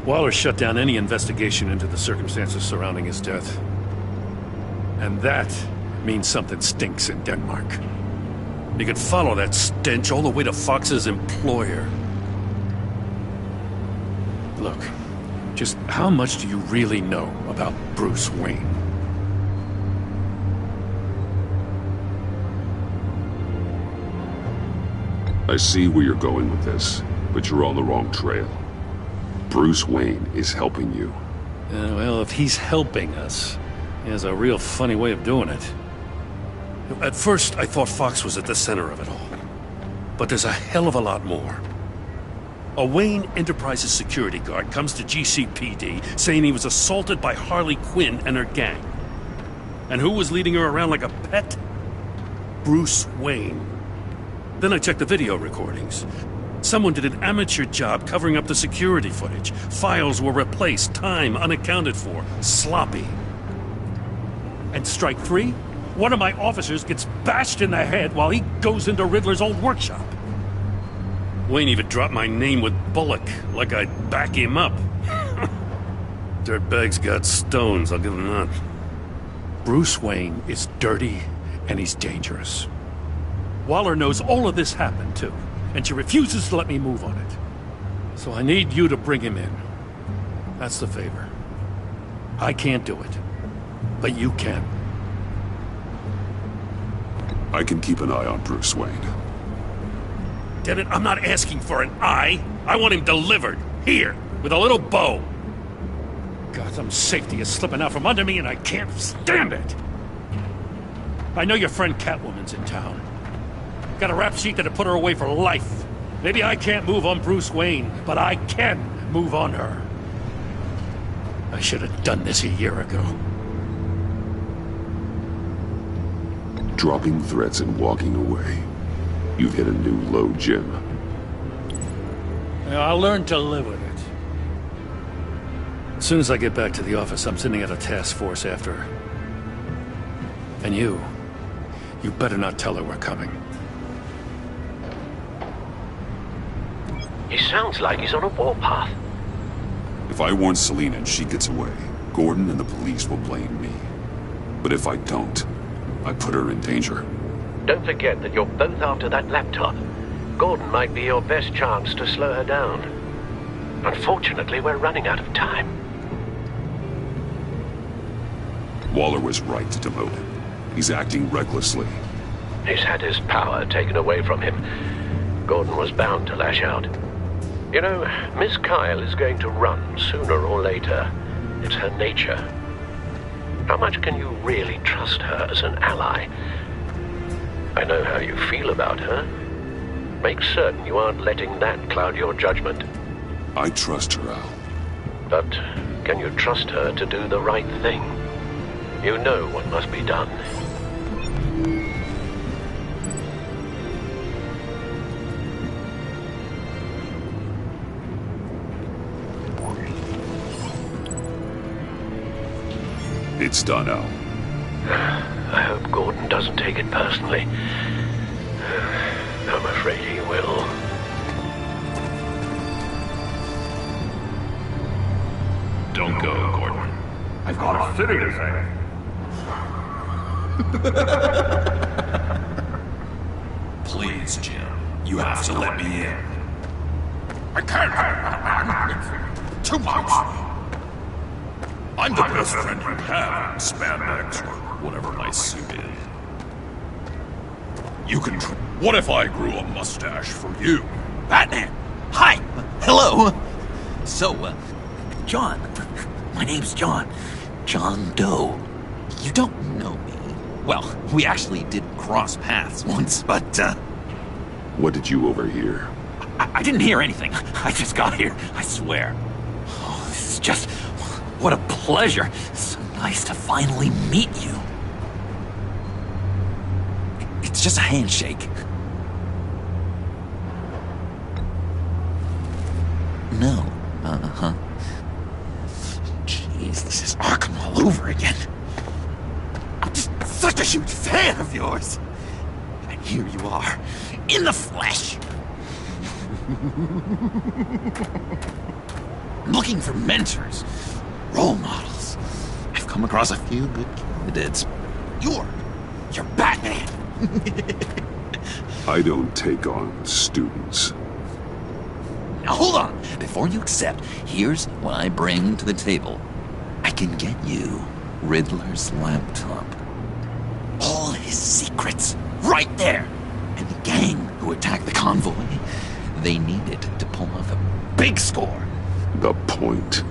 Waller shut down any investigation into the circumstances surrounding his death. And that means something stinks in Denmark. You could follow that stench all the way to Fox's employer. Look, just how much do you really know about Bruce Wayne? I see where you're going with this, but you're on the wrong trail. Bruce Wayne is helping you. Well, if he's helping us, he has a real funny way of doing it. At first, I thought Fox was at the center of it all. But there's a hell of a lot more. A Wayne Enterprises security guard comes to GCPD saying he was assaulted by Harley Quinn and her gang. And who was leading her around like a pet? Bruce Wayne. Then I checked the video recordings. Someone did an amateur job covering up the security footage. Files were replaced, time unaccounted for, sloppy. And strike three? One of my officers gets bashed in the head while he goes into Riddler's old workshop. Wayne even dropped my name with Bullock, like I'd back him up. Dirtbag's got stones, I'll give him that. Bruce Wayne is dirty and he's dangerous. Waller knows all of this happened, too, and she refuses to let me move on it. So I need you to bring him in. That's the favor. I can't do it, but you can. I can keep an eye on Bruce Wayne. Damn it, I'm not asking for an eye. I want him delivered. Here, with a little bow. Gotham's safety is slipping out from under me and I can't stand it. I know your friend Catwoman's in town. Got a rap sheet that'll put her away for life. Maybe I can't move on Bruce Wayne, but I can move on her. I should have done this a year ago. Dropping threats and walking away. You've hit a new low, Jim. I'll learn to live with it. As soon as I get back to the office, I'm sending out a task force after her. And you better not tell her we're coming. He sounds like he's on a warpath. If I warn Selina and she gets away, Gordon and the police will blame me. But if I don't, I put her in danger. Don't forget that you're both after that laptop. Gordon might be your best chance to slow her down. Unfortunately, we're running out of time. Waller was right to demote him. He's acting recklessly. He's had his power taken away from him. Gordon was bound to lash out. You know, Miss Kyle is going to run sooner or later. It's her nature. How much can you really trust her as an ally? I know how you feel about her. Make certain you aren't letting that cloud your judgment. I trust her, Al. But can you trust her to do the right thing? You know what must be done. It's done, Al. I hope Gordon doesn't take it personally. I'm afraid he will. Don't go, Gordon. I've got a city to save. Please, Jim. You have to let me in. I can't. Too much. I'm the best friend you have in spandex or whatever my suit is. You can. What if I grew a mustache for you? Batman! Hi! Hello! So, John. My name's John. John Doe. You don't know me. Well, we actually did cross paths once, but, What did you overhear? I didn't hear anything. I just got here, I swear. Oh, this is just... What a pleasure. So nice to finally meet you. It's just a handshake. No. Uh-huh. Jeez, this is Arkham all over again. I'm just such a huge fan of yours. And here you are, in the flesh. I'm looking for mentors, role models. I've come across a few good candidates. You're Batman. I don't take on students. Now hold on. Before you accept, here's what I bring to the table. I can get you Riddler's laptop. All his secrets, right there. And the gang who attacked the convoy, they needed to pull off a big score. The point.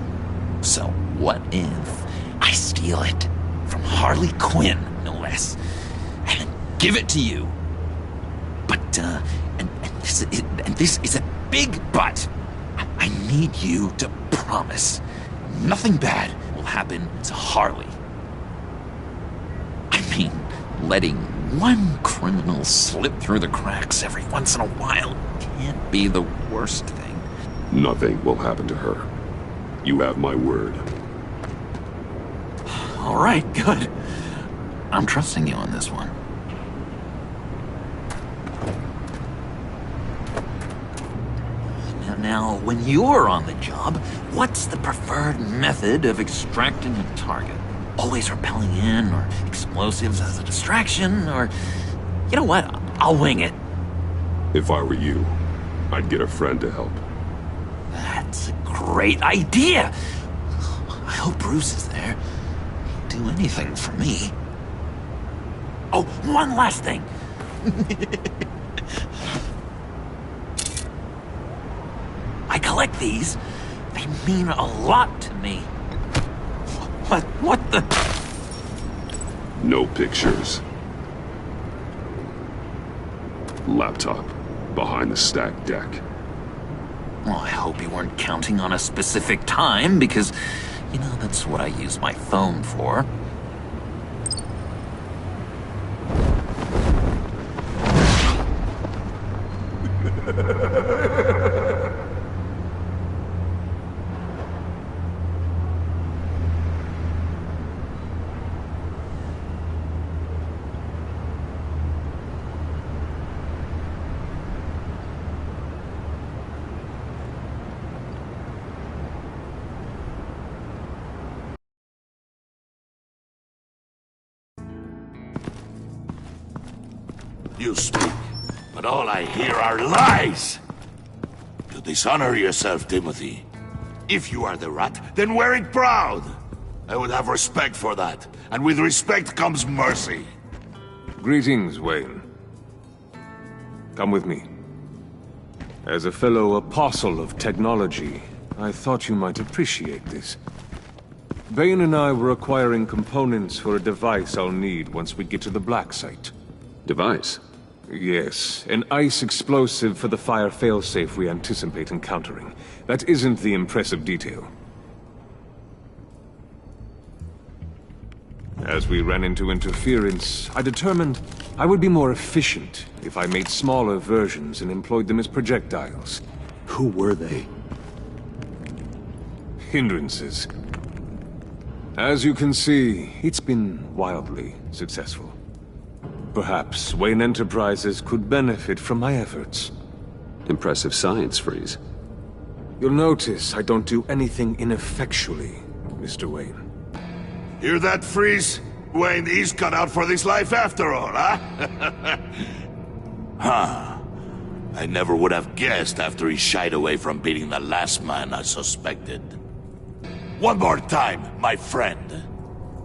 So what if I steal it from Harley Quinn, no less, and give it to you? But, this is a big but. I need you to promise nothing bad will happen to Harley. I mean, letting one criminal slip through the cracks every once in a while can't be the worst thing. Nothing will happen to her. You have my word. All right, good. I'm trusting you on this one. Now, when you're on the job, what's the preferred method of extracting a target? Always rappelling in, or explosives as a distraction, or... You know what? I'll wing it. If I were you, I'd get a friend to help. That's a great idea! I hope Bruce is there. He'd do anything for me. Oh, one last thing. I collect these. They mean a lot to me. What the? No pictures. Laptop behind the stacked deck. Well, I hope you weren't counting on a specific time, because, you know, that's what I use my phone for. You speak, but all I hear are lies! You dishonor yourself, Timothy. If you are the rat, then wear it proud! I would have respect for that, and with respect comes mercy. Greetings, Wayne. Come with me. As a fellow apostle of technology, I thought you might appreciate this. Bane and I were acquiring components for a device I'll need once we get to the Black Site. Device? Yes, an ice explosive for the fire failsafe we anticipate encountering. That isn't the impressive detail. As we ran into interference, I determined I would be more efficient if I made smaller versions and employed them as projectiles. Who were they? Hindrances. As you can see, it's been wildly successful. Perhaps Wayne Enterprises could benefit from my efforts. Impressive science, Freeze. You'll notice I don't do anything ineffectually, Mr. Wayne. Hear that, Freeze? Wayne is cut out for this life after all, huh? Huh. I never would have guessed after he shied away from beating the last man I suspected. One more time, my friend.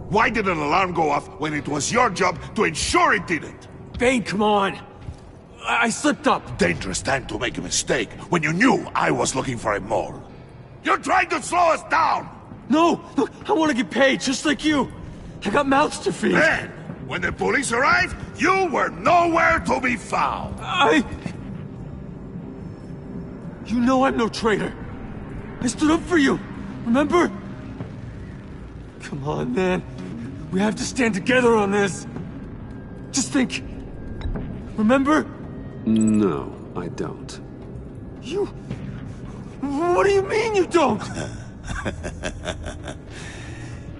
Why did an alarm go off when it was your job to ensure it didn't? Bane, come on! I slipped up! Dangerous time to make a mistake when you knew I was looking for a mole. You're trying to slow us down! No! Look, I want to get paid, just like you! I got mouths to feed! Then, when the police arrived, you were nowhere to be found! You know I'm no traitor! I stood up for you, remember? Come on, man. We have to stand together on this. Just think. Remember? No, I don't. You... What do you mean you don't?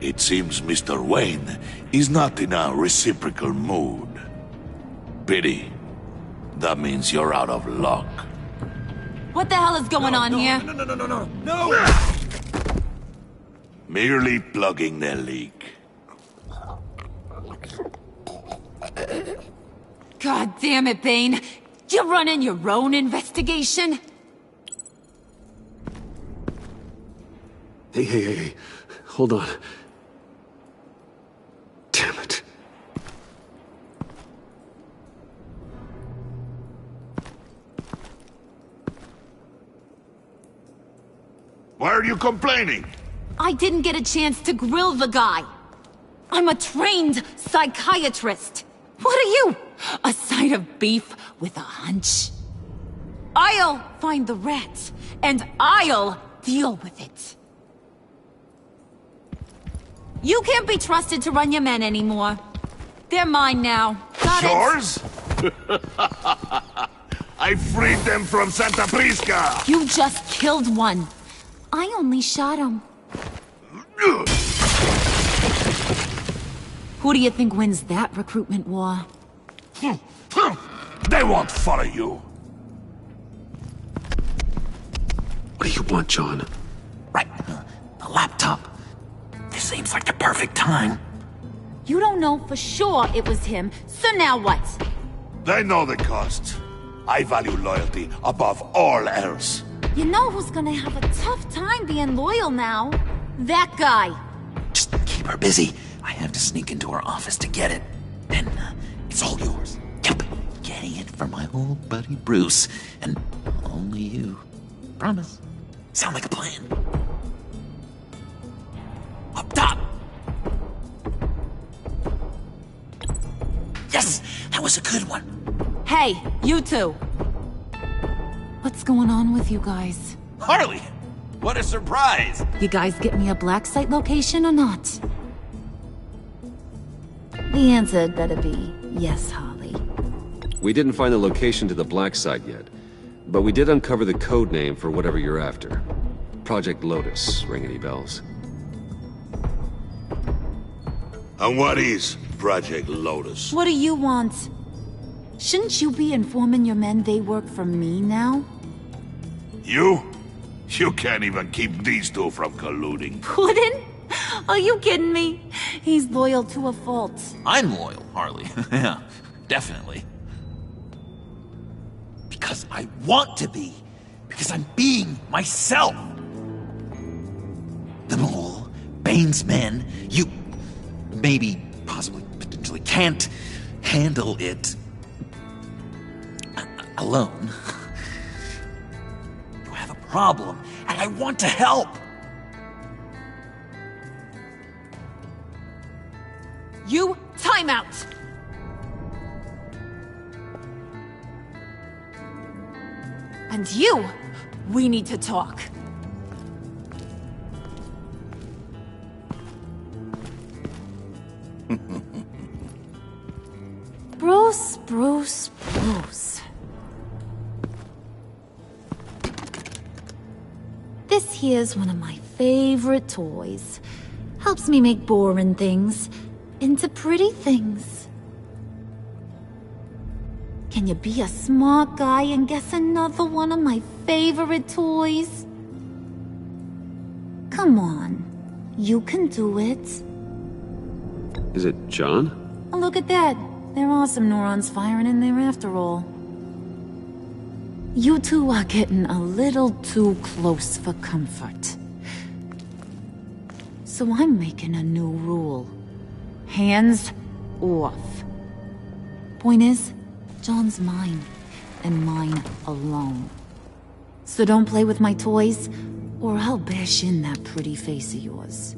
It seems Mr. Wayne is not in a reciprocal mood. Pity. That means you're out of luck. What the hell is going on here? No! Merely plugging the leak. God damn it, Bane. You're running your own investigation? Hey. Hold on. Damn it. Why are you complaining? I didn't get a chance to grill the guy. I'm a trained psychiatrist. What are you? A side of beef with a hunch? I'll find the rat, and I'll deal with it. You can't be trusted to run your men anymore. They're mine now. Got it? Yours? I freed them from Santa Prisca! You just killed one. I only shot him. Who do you think wins that recruitment war? They won't follow you. What do you want, John? Right, the laptop. This seems like the perfect time. You don't know for sure it was him, so now what? They know the cost. I value loyalty above all else. You know who's gonna have a tough time being loyal now? That guy. Just keep her busy. I have to sneak into her office to get it. Then, it's all yours. Yep. Yeah. getting it from my old buddy Bruce, and only you. Promise. Sound like a plan? Up top! Yes! That was a good one. Hey, you two! What's going on with you guys? Harley! What a surprise! You guys get me a black site location or not? The answer had better be yes, Harley. We didn't find the location to the black site yet, but we did uncover the code name for whatever you're after. Project Lotus. Ring any bells? And what is Project Lotus? What do you want? Shouldn't you be informing your men they work for me now? You? You can't even keep these two from colluding. Puddin'? Are you kidding me? He's loyal to a fault. I'm loyal, Harley. Yeah, definitely. Because I want to be. Because I'm being myself. The Mole, Bane's men, you... maybe, possibly, potentially can't handle it... alone. You have a problem, and I want to help. You, time out! And you, we need to talk. Bruce. This here's one of my favorite toys. Helps me make boring things into pretty things. Can you be a smart guy and guess another one of my favorite toys? Come on, you can do it. Is it John? Oh, look at that. There are some neurons firing in there after all. You two are getting a little too close for comfort. So I'm making a new rule. Hands off. Point is, John's mine, and mine alone. So don't play with my toys, or I'll bash in that pretty face of yours.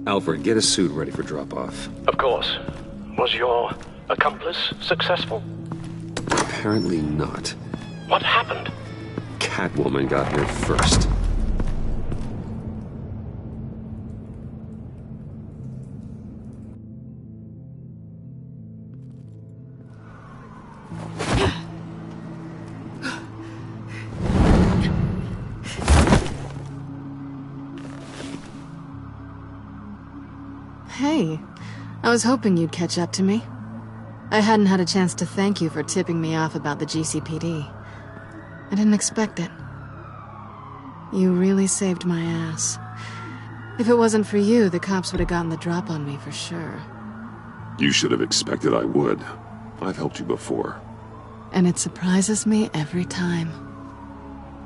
Alfred, get a suit ready for drop-off. Of course. Was your accomplice successful? Apparently not. What happened? Catwoman got here first. Hey, I was hoping you'd catch up to me. I hadn't had a chance to thank you for tipping me off about the GCPD. I didn't expect it. You really saved my ass. If it wasn't for you, the cops would have gotten the drop on me for sure. You should have expected I would. I've helped you before. And it surprises me every time.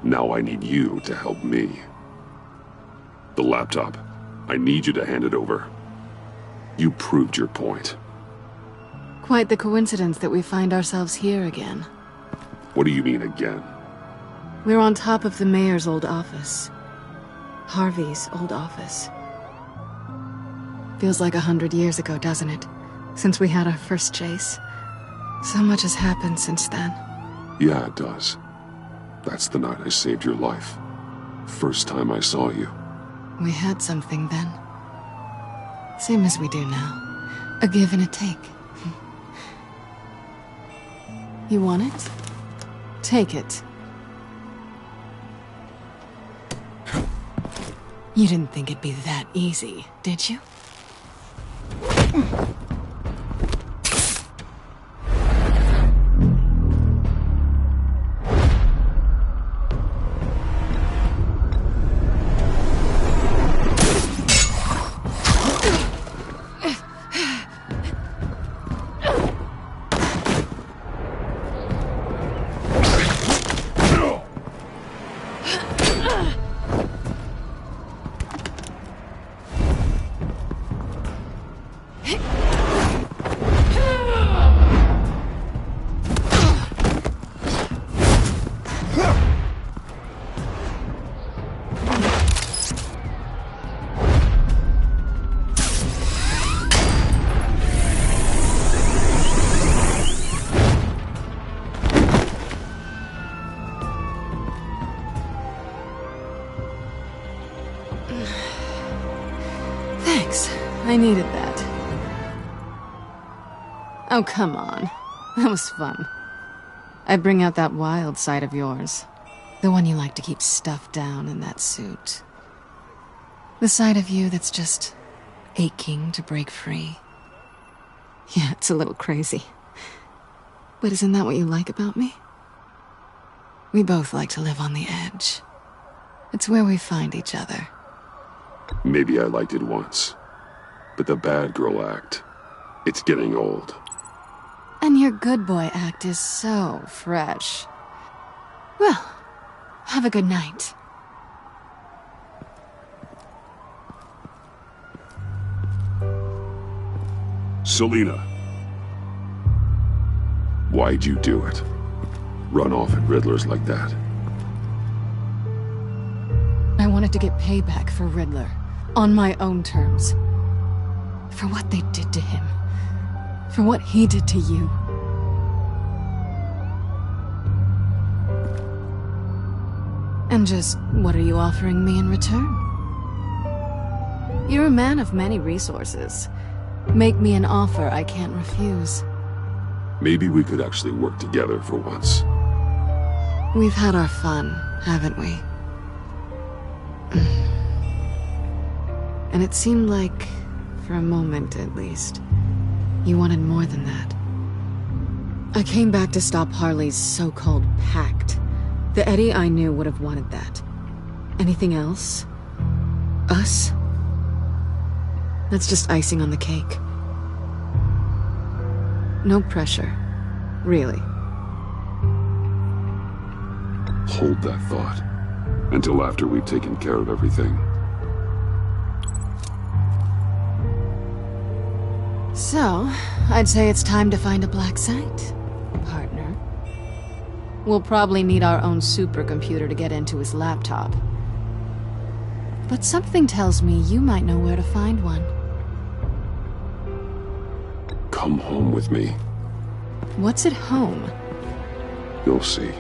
Now I need you to help me. The laptop. I need you to hand it over. You proved your point. Quite the coincidence that we find ourselves here again. What do you mean again? We're on top of the mayor's old office. Harvey's old office. Feels like 100 years ago, doesn't it? Since we had our first chase. So much has happened since then. Yeah, it does. That's the night I saved your life. First time I saw you. We had something then. Same as we do now. A give and a take. You want it? Take it. You didn't think it'd be that easy, did you? Thanks. I needed that. Oh, come on. That was fun. I bring out that wild side of yours. The one you like to keep stuffed down in that suit. The side of you that's just aching to break free. Yeah, it's a little crazy. But isn't that what you like about me? We both like to live on the edge. It's where we find each other. Maybe I liked it once. But the bad girl act, it's getting old. And your good boy act is so fresh. Well, have a good night. Selina. Why'd you do it? Run off at Riddler's like that? I wanted to get payback for Riddler. On my own terms. For what they did to him. For what he did to you. And just, what are you offering me in return? You're a man of many resources. Make me an offer I can't refuse. Maybe we could actually work together for once. We've had our fun, haven't we? And it seemed like, for a moment at least, you wanted more than that. I came back to stop Harley's so-called pact. The Eddie I knew would have wanted that. Anything else? Us? That's just icing on the cake. No pressure. Really. Hold that thought. Until after we've taken care of everything. So, I'd say it's time to find a black site, partner. We'll probably need our own supercomputer to get into his laptop. But something tells me you might know where to find one. Come home with me. What's at home? You'll see.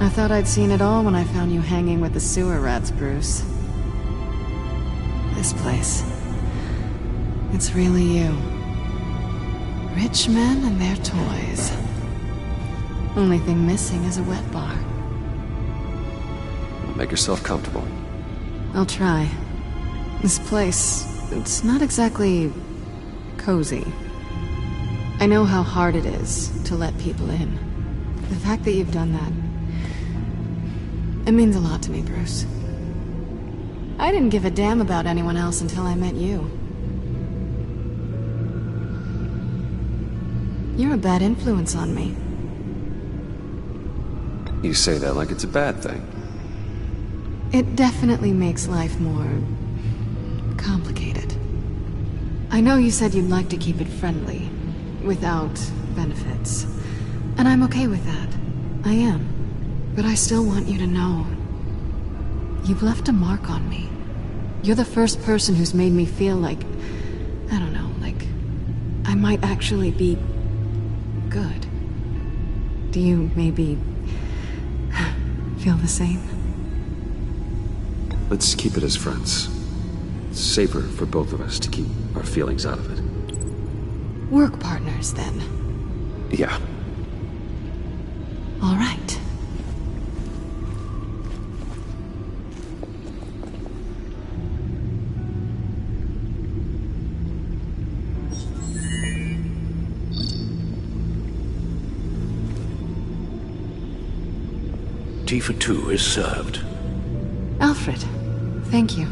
I thought I'd seen it all when I found you hanging with the sewer rats, Bruce. This place. It's really you. Rich men and their toys. Only thing missing is a wet bar. Make yourself comfortable. I'll try. This place, it's not exactly cozy. I know how hard it is to let people in. The fact that you've done that, it means a lot to me, Bruce. I didn't give a damn about anyone else until I met you. You're a bad influence on me. You say that like it's a bad thing. It definitely makes life more complicated. I know you said you'd like to keep it friendly, without benefits. And I'm okay with that. I am. But I still want you to know. You've left a mark on me. You're the first person who's made me feel like, I don't know, like I might actually be good. Do you maybe feel the same? Let's keep it as friends. It's safer for both of us to keep our feelings out of it. Work partners, then. Yeah. All right. Tea for two is served. Alfred, thank you.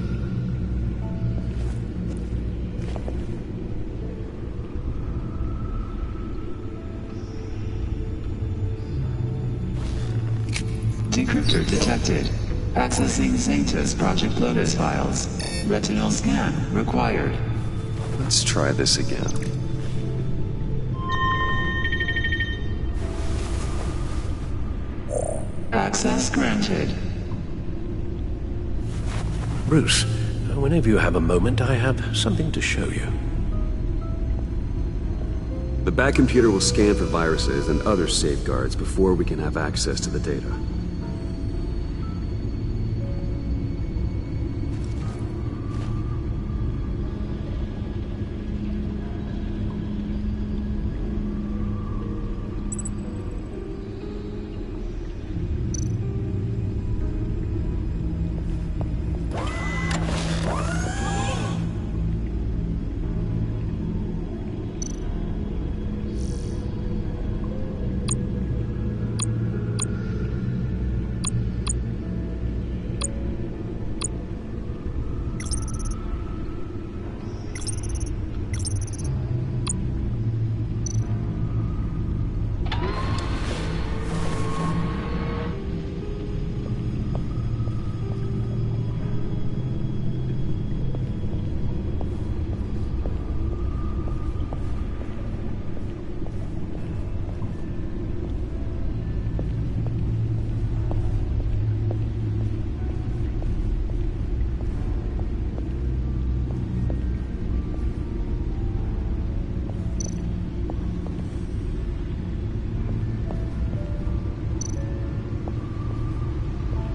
Decryptor detected. Accessing Zeta's Project Lotus files. Retinal scan required. Let's try this again. Access granted. Bruce, whenever you have a moment, I have something to show you. The back computer will scan for viruses and other safeguards before we can have access to the data.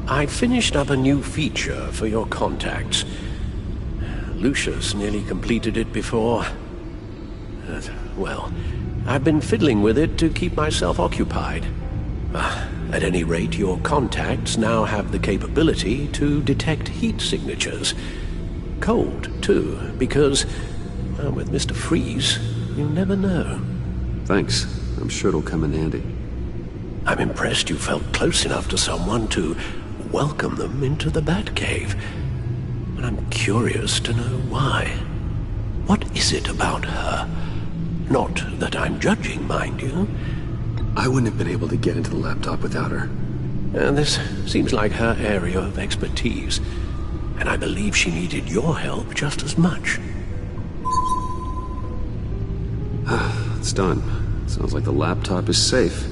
I finished up a new feature for your contacts. Lucius nearly completed it before. Well, I've been fiddling with it to keep myself occupied. At any rate, your contacts now have the capability to detect heat signatures. Cold, too, because, with Mr. Freeze, you never know. Thanks. I'm sure it'll come in handy. I'm impressed you felt close enough to someone to welcome them into the Batcave. But I'm curious to know why. What is it about her? Not that I'm judging, mind you. I wouldn't have been able to get into the laptop without her. This seems like her area of expertise, and I believe she needed your help just as much. It's done. Sounds like the laptop is safe.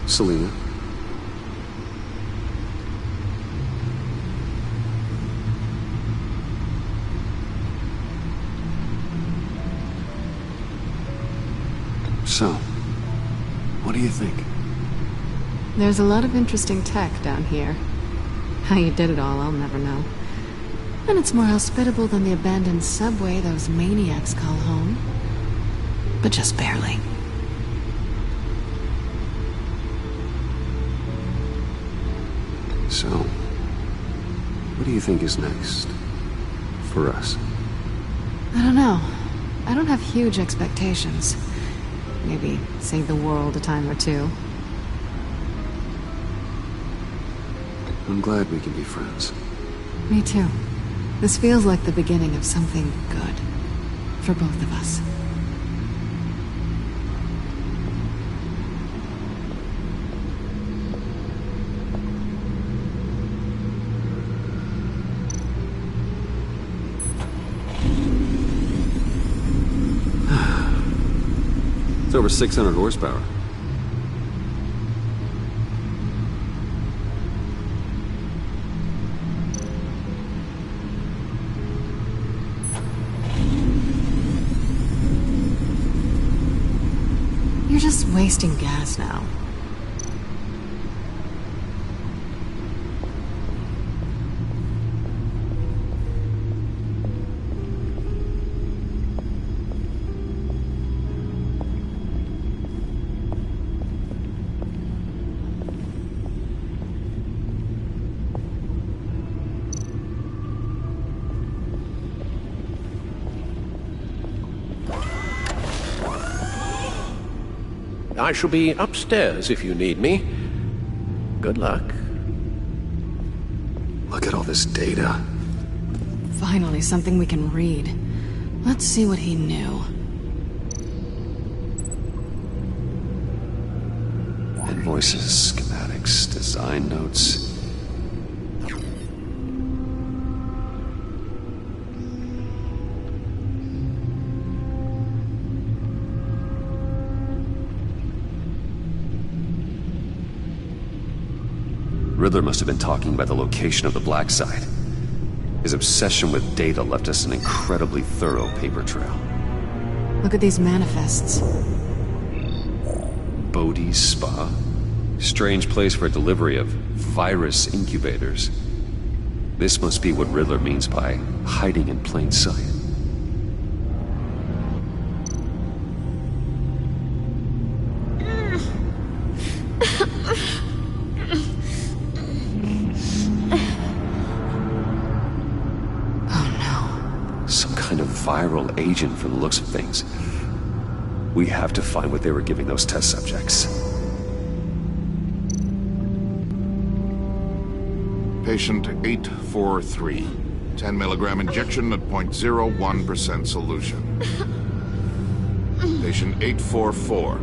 Selina. So, what do you think? There's a lot of interesting tech down here. How you did it all, I'll never know. And it's more hospitable than the abandoned subway those maniacs call home. But just barely. So, what do you think is next? For us? I don't know. I don't have huge expectations. Maybe save the world a time or two. I'm glad we can be friends. Me too. This feels like the beginning of something good. For both of us. It's over 600 horsepower. You're just wasting gas now. I shall be upstairs if you need me. Good luck. Look at all this data. Finally, something we can read. Let's see what he knew. Invoices, schematics, design notes. Riddler must have been talking about the location of the Black Site. His obsession with data left us an incredibly thorough paper trail. Look at these manifests. Bodhi's Spa? Strange place for a delivery of virus incubators. This must be what Riddler means by hiding in plain sight. Viral agent from the looks of things. We have to find what they were giving those test subjects. Patient 843. 10 milligram injection at 0.01% solution. Patient 844.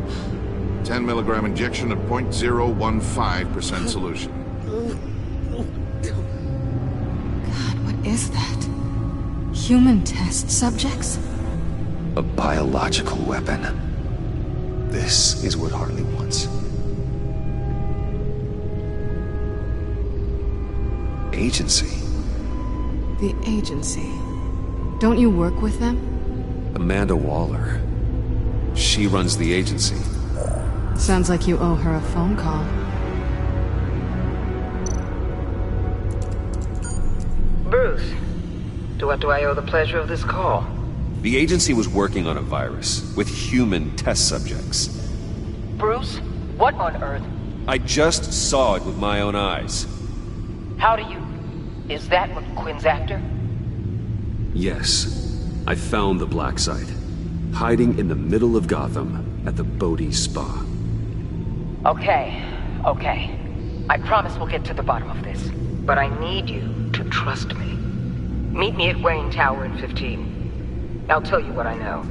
10 milligram injection at 0.015% solution. God, what is that? Human test subjects? A biological weapon. This is what Harley wants. Agency. The agency. Don't you work with them? Amanda Waller. She runs the agency. Sounds like you owe her a phone call. Bruce. To what do I owe the pleasure of this call? The agency was working on a virus with human test subjects. Bruce, what on earth? I just saw it with my own eyes. How do you... Is that what Quinn's after? Yes. I found the Black Site. Hiding in the middle of Gotham at the Bodhi Spa. Okay. I promise we'll get to the bottom of this. But I need you to trust me. Meet me at Wayne Tower in 15. I'll tell you what I know.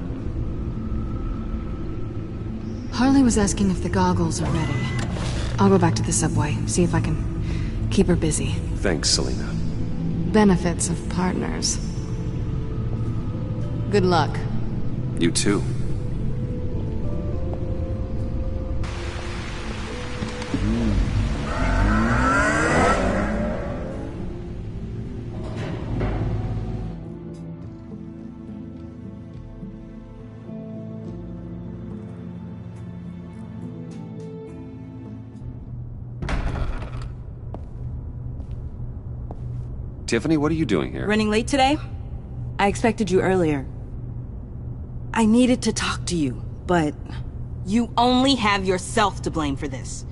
Harley was asking if the goggles are ready. I'll go back to the subway, see if I can keep her busy. Thanks, Selina. Benefits of partners. Good luck. You too. Tiffany, what are you doing here? Running late today? I expected you earlier. I needed to talk to you, but you only have yourself to blame for this.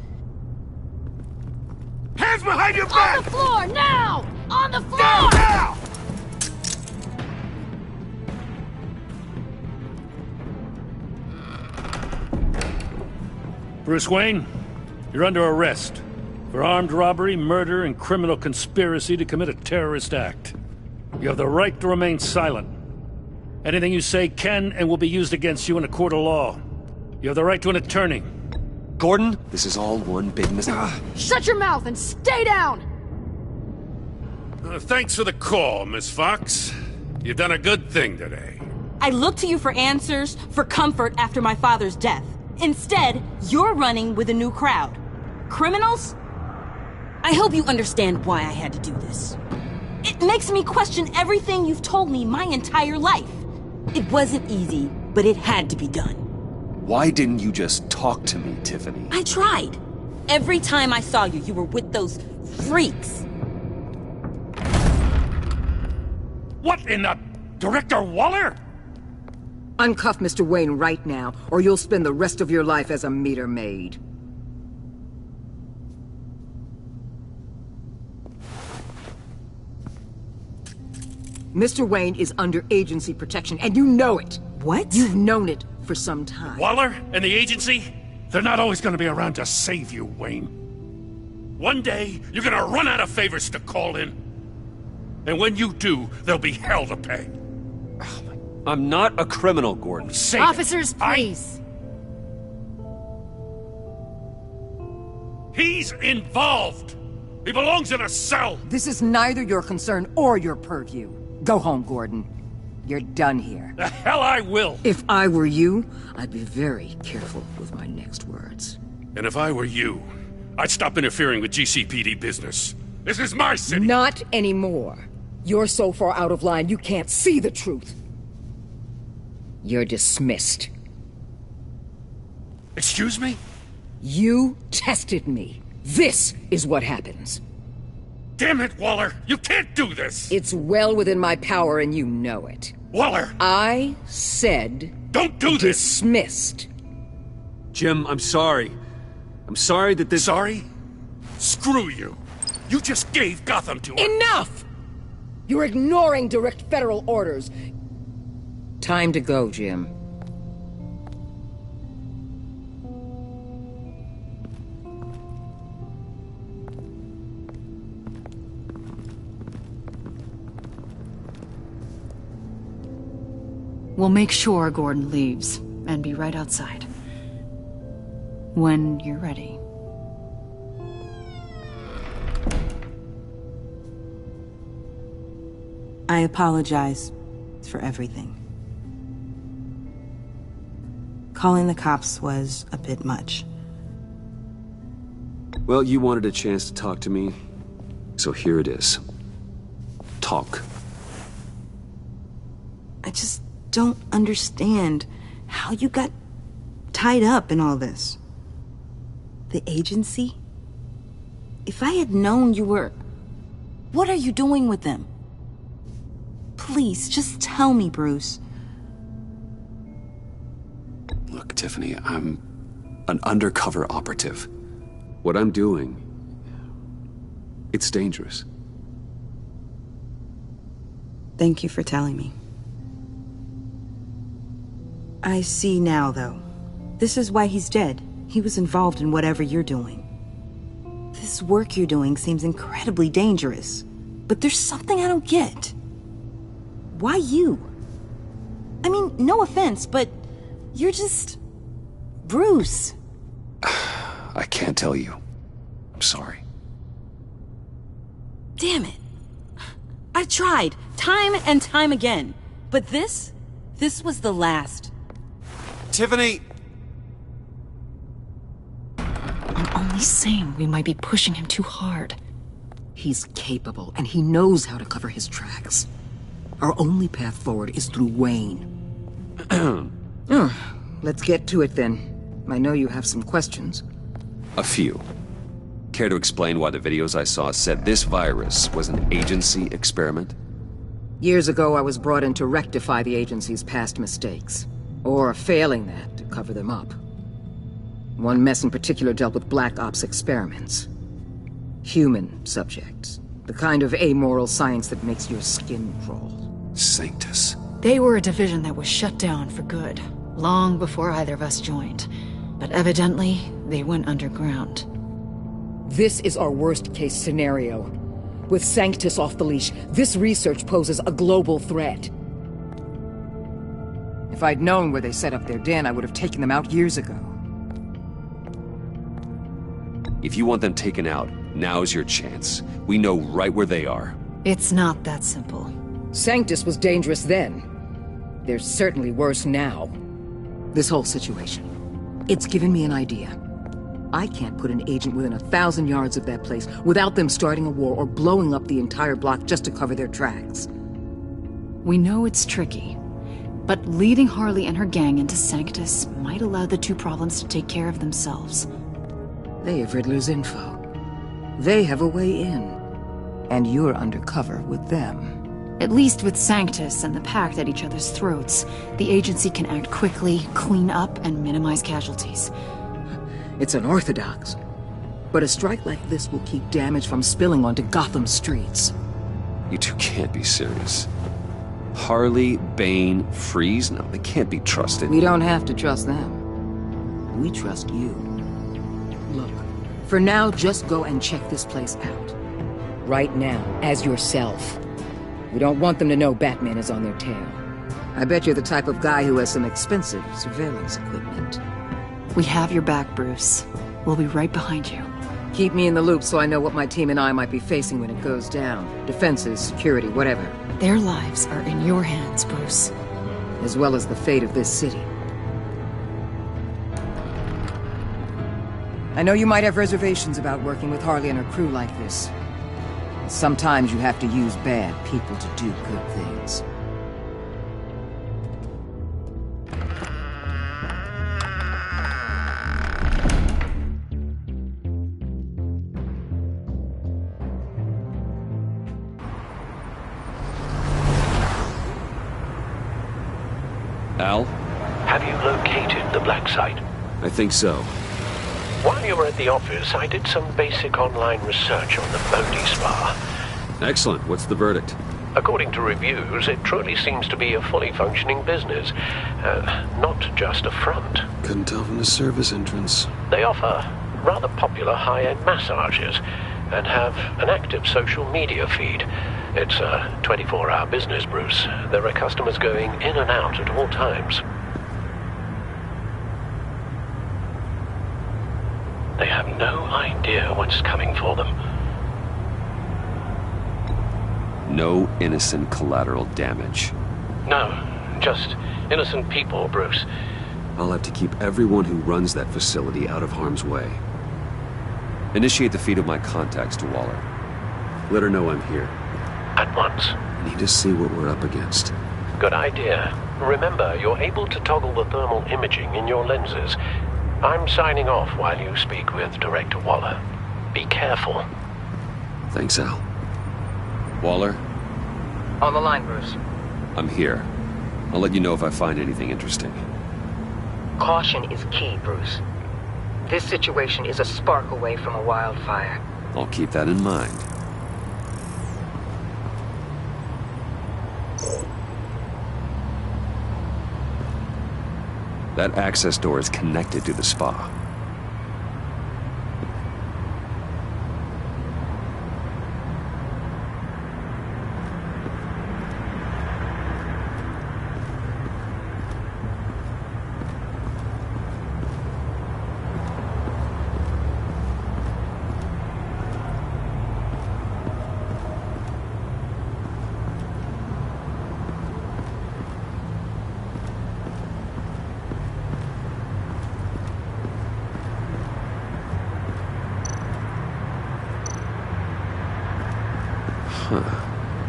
Hands behind your back! On the floor, now! On the floor! Down, now! Bruce Wayne, you're under arrest for armed robbery, murder, and criminal conspiracy to commit a terrorist act. You have the right to remain silent. Anything you say can and will be used against you in a court of law. You have the right to an attorney. Gordon, this is all one big mistake. Shut your mouth and stay down! Thanks for the call, Miss Fox. You've done a good thing today. I looked to you for answers, for comfort after my father's death. Instead, you're running with a new crowd. Criminals? I hope you understand why I had to do this. It makes me question everything you've told me my entire life. It wasn't easy, but it had to be done. Why didn't you just talk to me, Tiffany? I tried. Every time I saw you, you were with those freaks. What in the... Director Waller? Uncuff Mr. Wayne right now, or you'll spend the rest of your life as a meter maid. Mr. Wayne is under agency protection, and you know it. What? You've known it for some time. Waller and the agency? They're not always gonna be around to save you, Wayne. One day, you're gonna run out of favors to call in. And when you do, there'll be hell to pay. I'm not a criminal, Gordon. Officers, please. He's involved! He belongs in a cell! This is neither your concern or your purview. Go home, Gordon. You're done here. The hell I will! If I were you, I'd be very careful with my next words. And if I were you, I'd stop interfering with GCPD business. This is my city! Not anymore. You're so far out of line you can't see the truth. You're dismissed. Excuse me? You tested me. This is what happens. Damn it, Waller! You can't do this! It's well within my power and you know it. Waller! I said... Don't do this! Dismissed. Jim, I'm sorry. I'm sorry that this... Sorry? Screw you! You just gave Gotham to her! Enough! You're ignoring direct federal orders. Time to go, Jim. We'll make sure Gordon leaves, and be right outside. When you're ready. I apologize for everything. Calling the cops was a bit much. Well, you wanted a chance to talk to me, so here it is. Talk. I just don't understand how you got tied up in all this. The agency? If I had known you were... What are you doing with them? Please, just tell me, Bruce. Look, Tiffany, I'm an undercover operative. What I'm doing, it's dangerous. Thank you for telling me. I see now, though. This is why he's dead. He was involved in whatever you're doing. This work you're doing seems incredibly dangerous. But there's something I don't get. Why you? I mean, no offense, but you're just... Bruce. I can't tell you. I'm sorry. Damn it. I tried, time and time again. But this was the last. Tiffany! I'm only saying we might be pushing him too hard. He's capable, and he knows how to cover his tracks. Our only path forward is through Wayne. Let's get to it then. I know you have some questions. A few. Care to explain why the videos I saw said this virus was an agency experiment? Years ago, I was brought in to rectify the agency's past mistakes. Or failing that, to cover them up. One mess in particular dealt with Black Ops experiments. Human subjects. The kind of amoral science that makes your skin crawl. Sanctus. They were a division that was shut down for good, long before either of us joined. But evidently, they went underground. This is our worst-case scenario. With Sanctus off the leash, this research poses a global threat. If I'd known where they set up their den, I would have taken them out years ago. If you want them taken out, now's your chance. We know right where they are. It's not that simple. Sanctus was dangerous then. They're certainly worse now. This whole situation, it's given me an idea. I can't put an agent within 1,000 yards of that place without them starting a war or blowing up the entire block just to cover their tracks. We know it's tricky, but leading Harley and her gang into Sanctus might allow the two problems to take care of themselves. They have Riddler's info. They have a way in. And you're undercover with them. At least with Sanctus and the Pact at each other's throats, the agency can act quickly, clean up, and minimize casualties. It's unorthodox. But a strike like this will keep damage from spilling onto Gotham streets. You two can't be serious. Harley, Bane, Freeze? No, they can't be trusted. We don't have to trust them. We trust you. Look, for now, just go and check this place out. Right now, as yourself. We don't want them to know Batman is on their tail. I bet you're the type of guy who has some expensive surveillance equipment. We have your back, Bruce. We'll be right behind you. Keep me in the loop so I know what my team and I might be facing when it goes down. Defenses, security, whatever. Their lives are in your hands, Bruce. As well as the fate of this city. I know you might have reservations about working with Harley and her crew like this. Sometimes you have to use bad people to do good things. Al? Have you located the black site? I think so. While you were at the office, I did some basic online research on the Bodhi Spa. Excellent. What's the verdict? According to reviews, it truly seems to be a fully functioning business. Not just a front. Couldn't tell from the service entrance. They offer rather popular high-end massages and have an active social media feed. It's a 24-hour business, Bruce. There are customers going in and out at all times. They have no idea what's coming for them. No innocent collateral damage. No, just innocent people, Bruce. I'll have to keep everyone who runs that facility out of harm's way. Initiate the feed of my contacts to Waller. Let her know I'm here. At once. I need to see what we're up against. Good idea. Remember, you're able to toggle the thermal imaging in your lenses. I'm signing off while you speak with Director Waller. Be careful. Thanks, Al. Waller? On the line, Bruce. I'm here. I'll let you know if I find anything interesting. Caution is key, Bruce. This situation is a spark away from a wildfire. I'll keep that in mind. That access door is connected to the spa.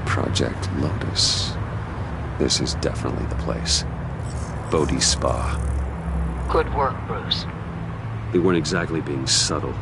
Project Lotus. This is definitely the place. Bodhi Spa. Good work, Bruce. They weren't exactly being subtle.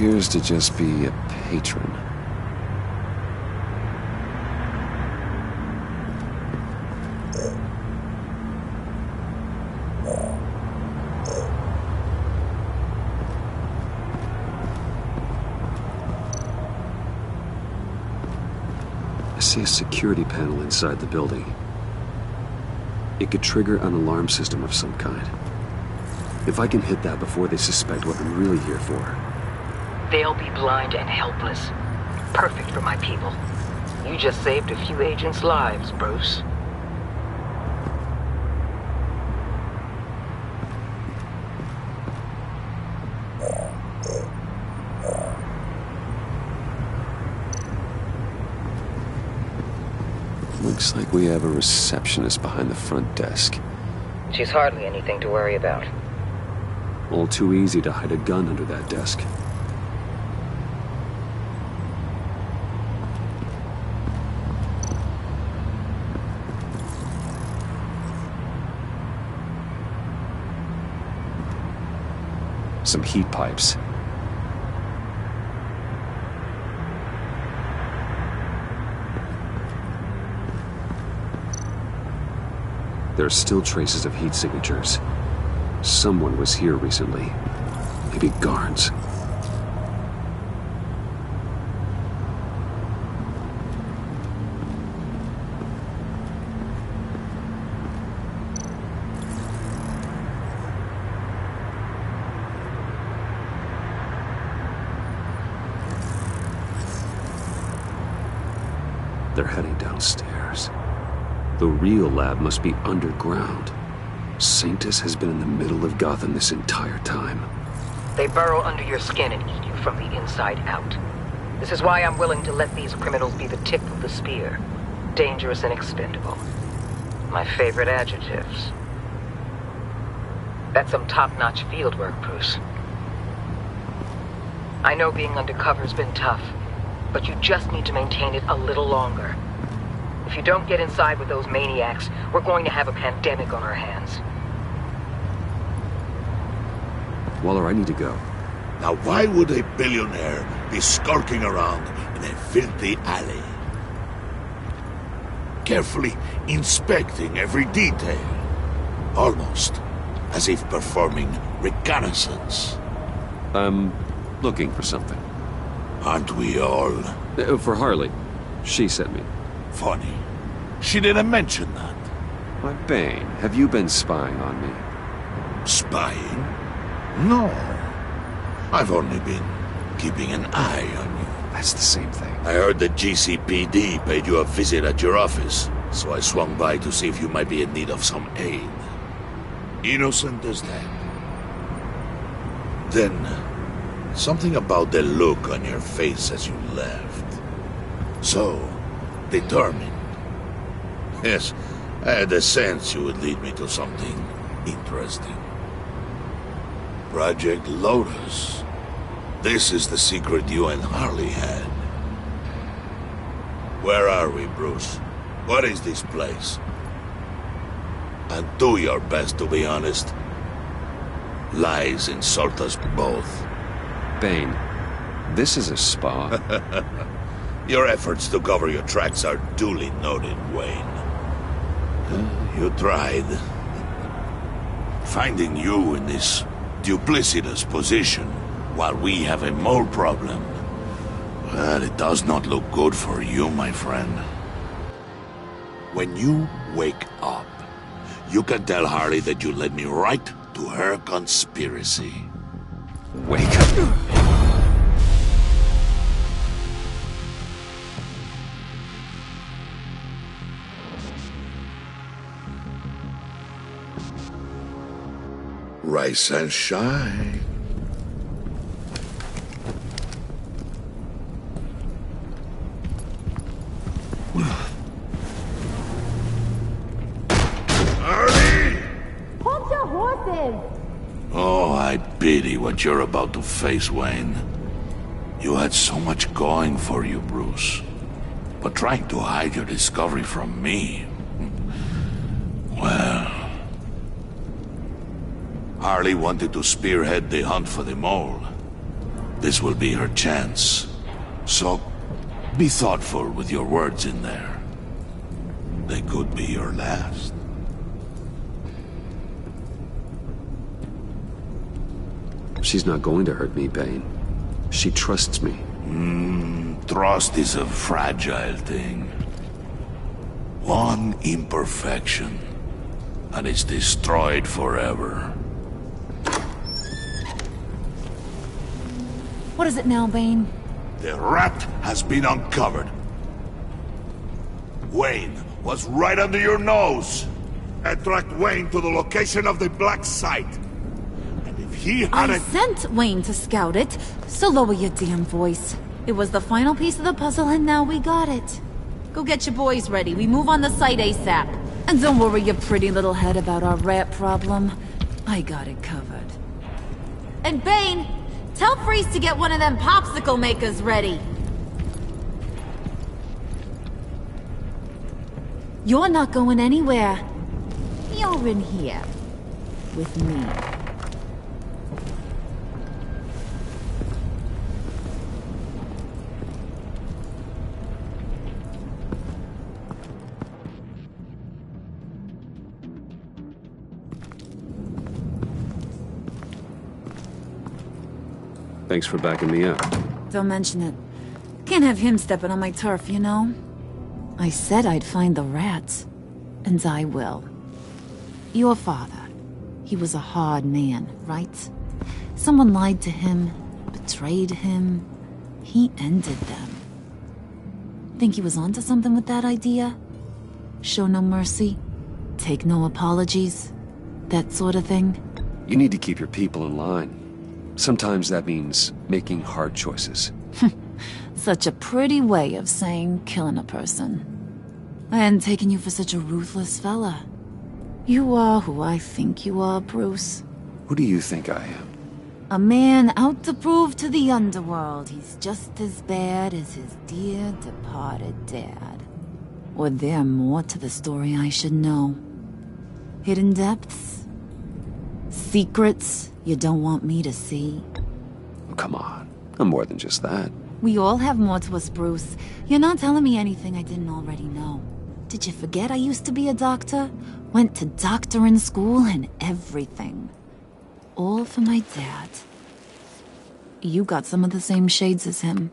appears to just be a patron. I see a security panel inside the building. It could trigger an alarm system of some kind. If I can hit that before they suspect what I'm really here for. They'll be blind and helpless. Perfect for my people. You just saved a few agents' lives, Bruce. Looks like we have a receptionist behind the front desk. She's hardly anything to worry about. All too easy to hide a gun under that desk. Some heat pipes. There are still traces of heat signatures. Someone was here recently. Maybe guards. They're heading downstairs. The real lab must be underground. Sanctus has been in the middle of Gotham this entire time. They burrow under your skin and eat you from the inside out. This is why I'm willing to let these criminals be the tip of the spear. Dangerous and expendable. My favorite adjectives. That's some top-notch field work, Bruce. I know being undercover's been tough, but you just need to maintain it a little longer. If you don't get inside with those maniacs, we're going to have a pandemic on our hands. Waller, I need to go. Now why would a billionaire be skulking around in a filthy alley? Carefully inspecting every detail. Almost as if performing reconnaissance. I'm looking for something. Aren't we all? For Harley. She sent me. Funny. She didn't mention that. Why, Bane, have you been spying on me? Spying? No. I've only been keeping an eye on you. That's the same thing. I heard the GCPD paid you a visit at your office, so I swung by to see if you might be in need of some aid. Innocent as that. Then, something about the look on your face as you left. So, determined. Yes, I had a sense you would lead me to something interesting. Project Lotus. This is the secret you and Harley had. Where are we, Bruce? What is this place? And do your best to be honest. Lies insult us both. Bane, this is a spa. Your efforts to cover your tracks are duly noted, Wayne. You tried. Finding you in this duplicitous position while we have a mole problem. Well, it does not look good for you, my friend. When you wake up, you can tell Harley that you led me right to her conspiracy. Wake up. Rise and shine. Harley! Hold your horses! Oh, I pity what you're about to face, Wayne. You had so much going for you, Bruce. But trying to hide your discovery from me... Well... Harley wanted to spearhead the hunt for the mole. This will be her chance. So, be thoughtful with your words in there. They could be your last. She's not going to hurt me, Bane. She trusts me. Trust is a fragile thing. One imperfection, and it's destroyed forever. What is it now, Bane? The rat has been uncovered. Wayne was right under your nose. I tracked Wayne to the location of the black site. And if he I hadn't... sent Wayne to scout it, so lower your damn voice. It was the final piece of the puzzle and now we got it. Go get your boys ready. We move on the site ASAP. And don't worry your pretty little head about our rat problem. I got it covered. And Bane, tell Freeze to get one of them popsicle makers ready. You're not going anywhere. You're in here. With me. Thanks for backing me up. Don't mention it. Can't have him stepping on my turf, you know? I said I'd find the rats. And I will. Your father. He was a hard man, right? Someone lied to him, betrayed him. He ended them. Think he was onto something with that idea? Show no mercy? Take no apologies? That sort of thing? You need to keep your people in line. Sometimes that means making hard choices. Such a pretty way of saying killing a person. I hadn't taken you for such a ruthless fella. You are who I think you are, Bruce. Who do you think I am? A man out to prove to the underworld he's just as bad as his dear departed dad. Or there more to the story I should know. Hidden depths? Secrets you don't want me to see? Oh, come on. I'm more than just that. We all have more to us, Bruce. You're not telling me anything I didn't already know. Did you forget I used to be a doctor? Went to doctoring school and everything. All for my dad. You got some of the same shades as him.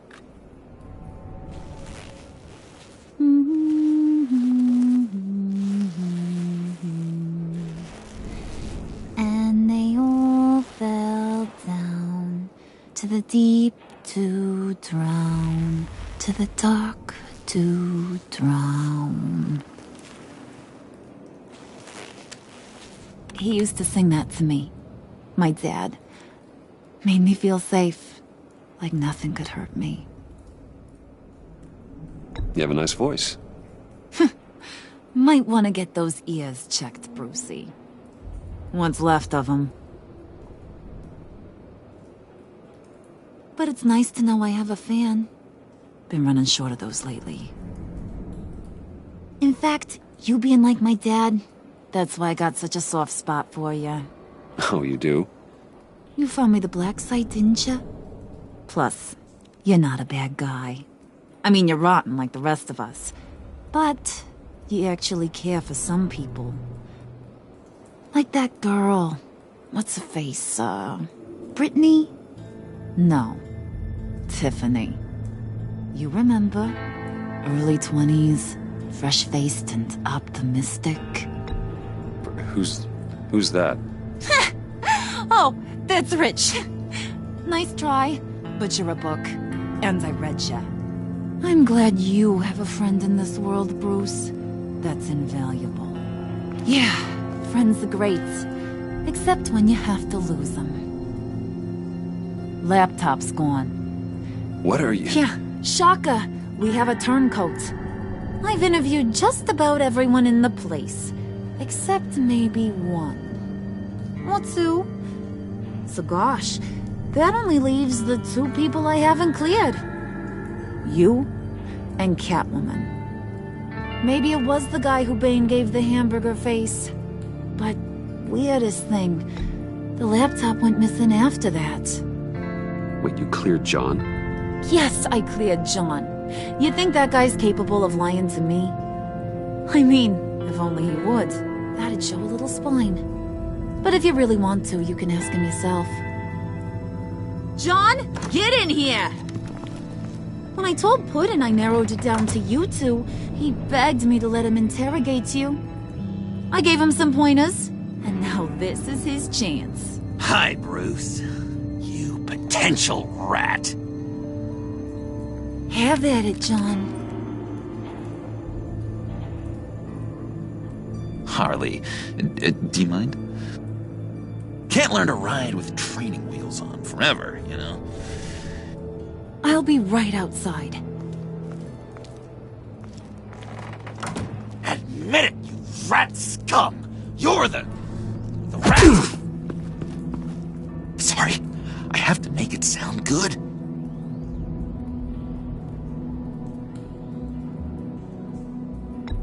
And they all fell down to the deep to drown, to the dark to drown. He used to sing that to me. My dad. Made me feel safe. Like nothing could hurt me. You have a nice voice. Might want to get those ears checked, Brucey. What's left of them. But it's nice to know I have a fan. Been running short of those lately. In fact, you being like my dad, that's why I got such a soft spot for you. Oh, you do? You found me the black site, didn't you? Plus, you're not a bad guy. I mean, you're rotten like the rest of us. But you actually care for some people. Like that girl. What's her face? Brittany? No. Tiffany. You remember? Early 20s, fresh-faced and optimistic. Who's that? Oh, that's Rich. Nice try, but you're a book. And I read ya. I'm glad you have a friend in this world, Bruce. That's invaluable. Yeah, friends are great. Except when you have to lose them. Laptop's gone. What are you? Yeah, shocker. We have a turncoat. I've interviewed just about everyone in the place. Except maybe one. Or two. So gosh, that only leaves the two people I haven't cleared. You and Catwoman. Maybe it was the guy who Bane gave the hamburger face. But weirdest thing, the laptop went missing after that. Wait, you cleared John? Yes, I cleared John. You think that guy's capable of lying to me? I mean, if only he would. That'd show a little spine. But if you really want to, you can ask him yourself. John, get in here! When I told Puddin' I narrowed it down to you two, he begged me to let him interrogate you. I gave him some pointers, and now this is his chance. Hi, Bruce. You potential rat. Have at it, John. Harley, do you mind? Can't learn to ride with training wheels on forever, you know? I'll be right outside. Admit it, you rat scum! You're the rat! Sorry, I have to make it sound good.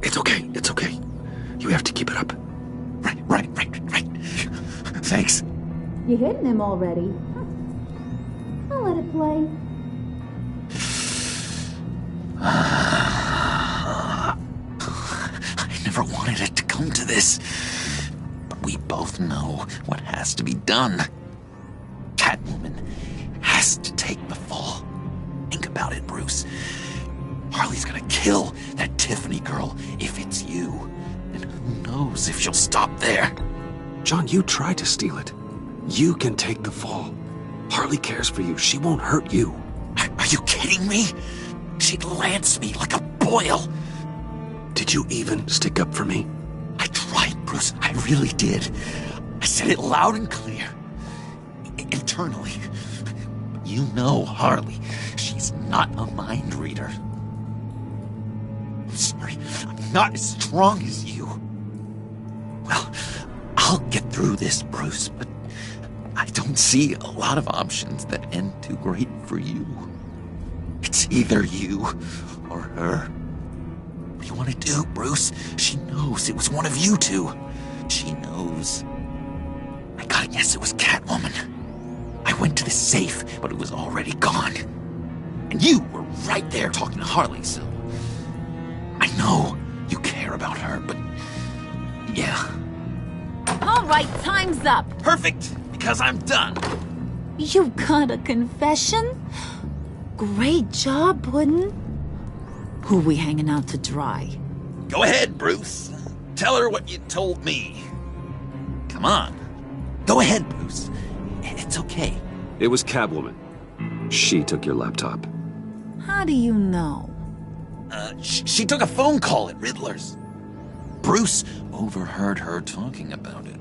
It's okay, it's okay. You have to keep it up. Right. Thanks. You hitting him already? I'll let it play. I never wanted it to come to this. But we both know what has to be done. Catwoman has to take the fall. Think about it, Bruce. Harley's gonna kill that Tiffany girl if it's you. And who knows if she'll stop there. John, you tried to steal it. You can take the fall. Harley cares for you. She won't hurt you. Are you kidding me? She'd lance me like a boil. Did you even stick up for me? I tried, Bruce. I really did. I said it loud and clear. Internally. You know Harley. She's not a mind reader. I'm sorry. I'm not as strong as you. Well, I'll get through this, Bruce, but I don't see a lot of options that end too great for you. It's either you or her. What do you want to do, Bruce? She knows it was one of you two. She knows. I gotta guess it was Catwoman. I went to the safe, but it was already gone. And you were right there talking to Harley, so... I know you care about her, but... yeah. All right, time's up. Perfect, because I'm done. You got a confession? Great job, Puddin'. Who we hanging out to dry? Go ahead, Bruce. Tell her what you told me. Come on. Go ahead, Bruce. It's okay. It was Catwoman. She took your laptop. How do you know? She took a phone call at Riddler's. Bruce overheard her talking about it.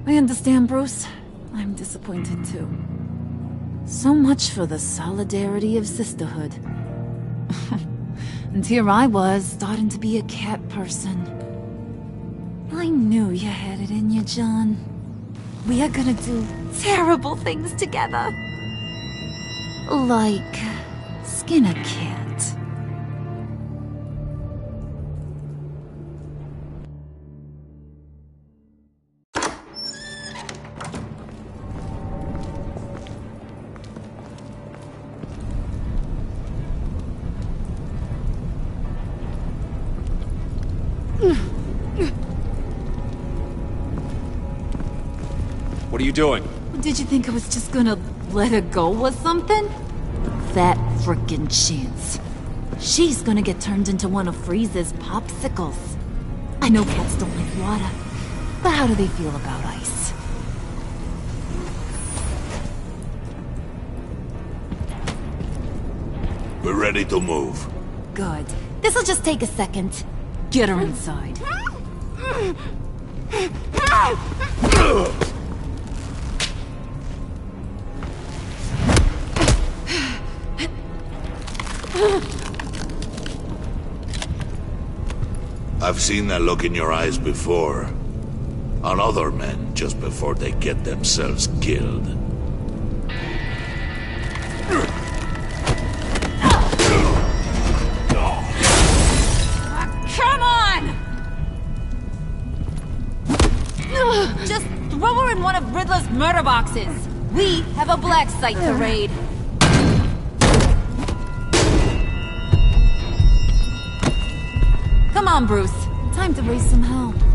I understand, Bruce. I'm disappointed too. So much for the solidarity of sisterhood. And here I was, starting to be a cat person. I knew you had it in you, John. We are gonna do terrible things together. Like skin a cat. What are you doing? Did you think I was just gonna let her go or something? That frickin' chance. She's gonna get turned into one of Freeze's popsicles. I know cats don't like water, but how do they feel about ice? We're ready to move. Good. This'll just take a second. Get her inside. I've seen that look in your eyes before. On other men, just before they get themselves killed. Come on! Just throw her in one of Riddler's murder boxes. We have a black site to raid. Come on, Bruce. Time to raise some hell.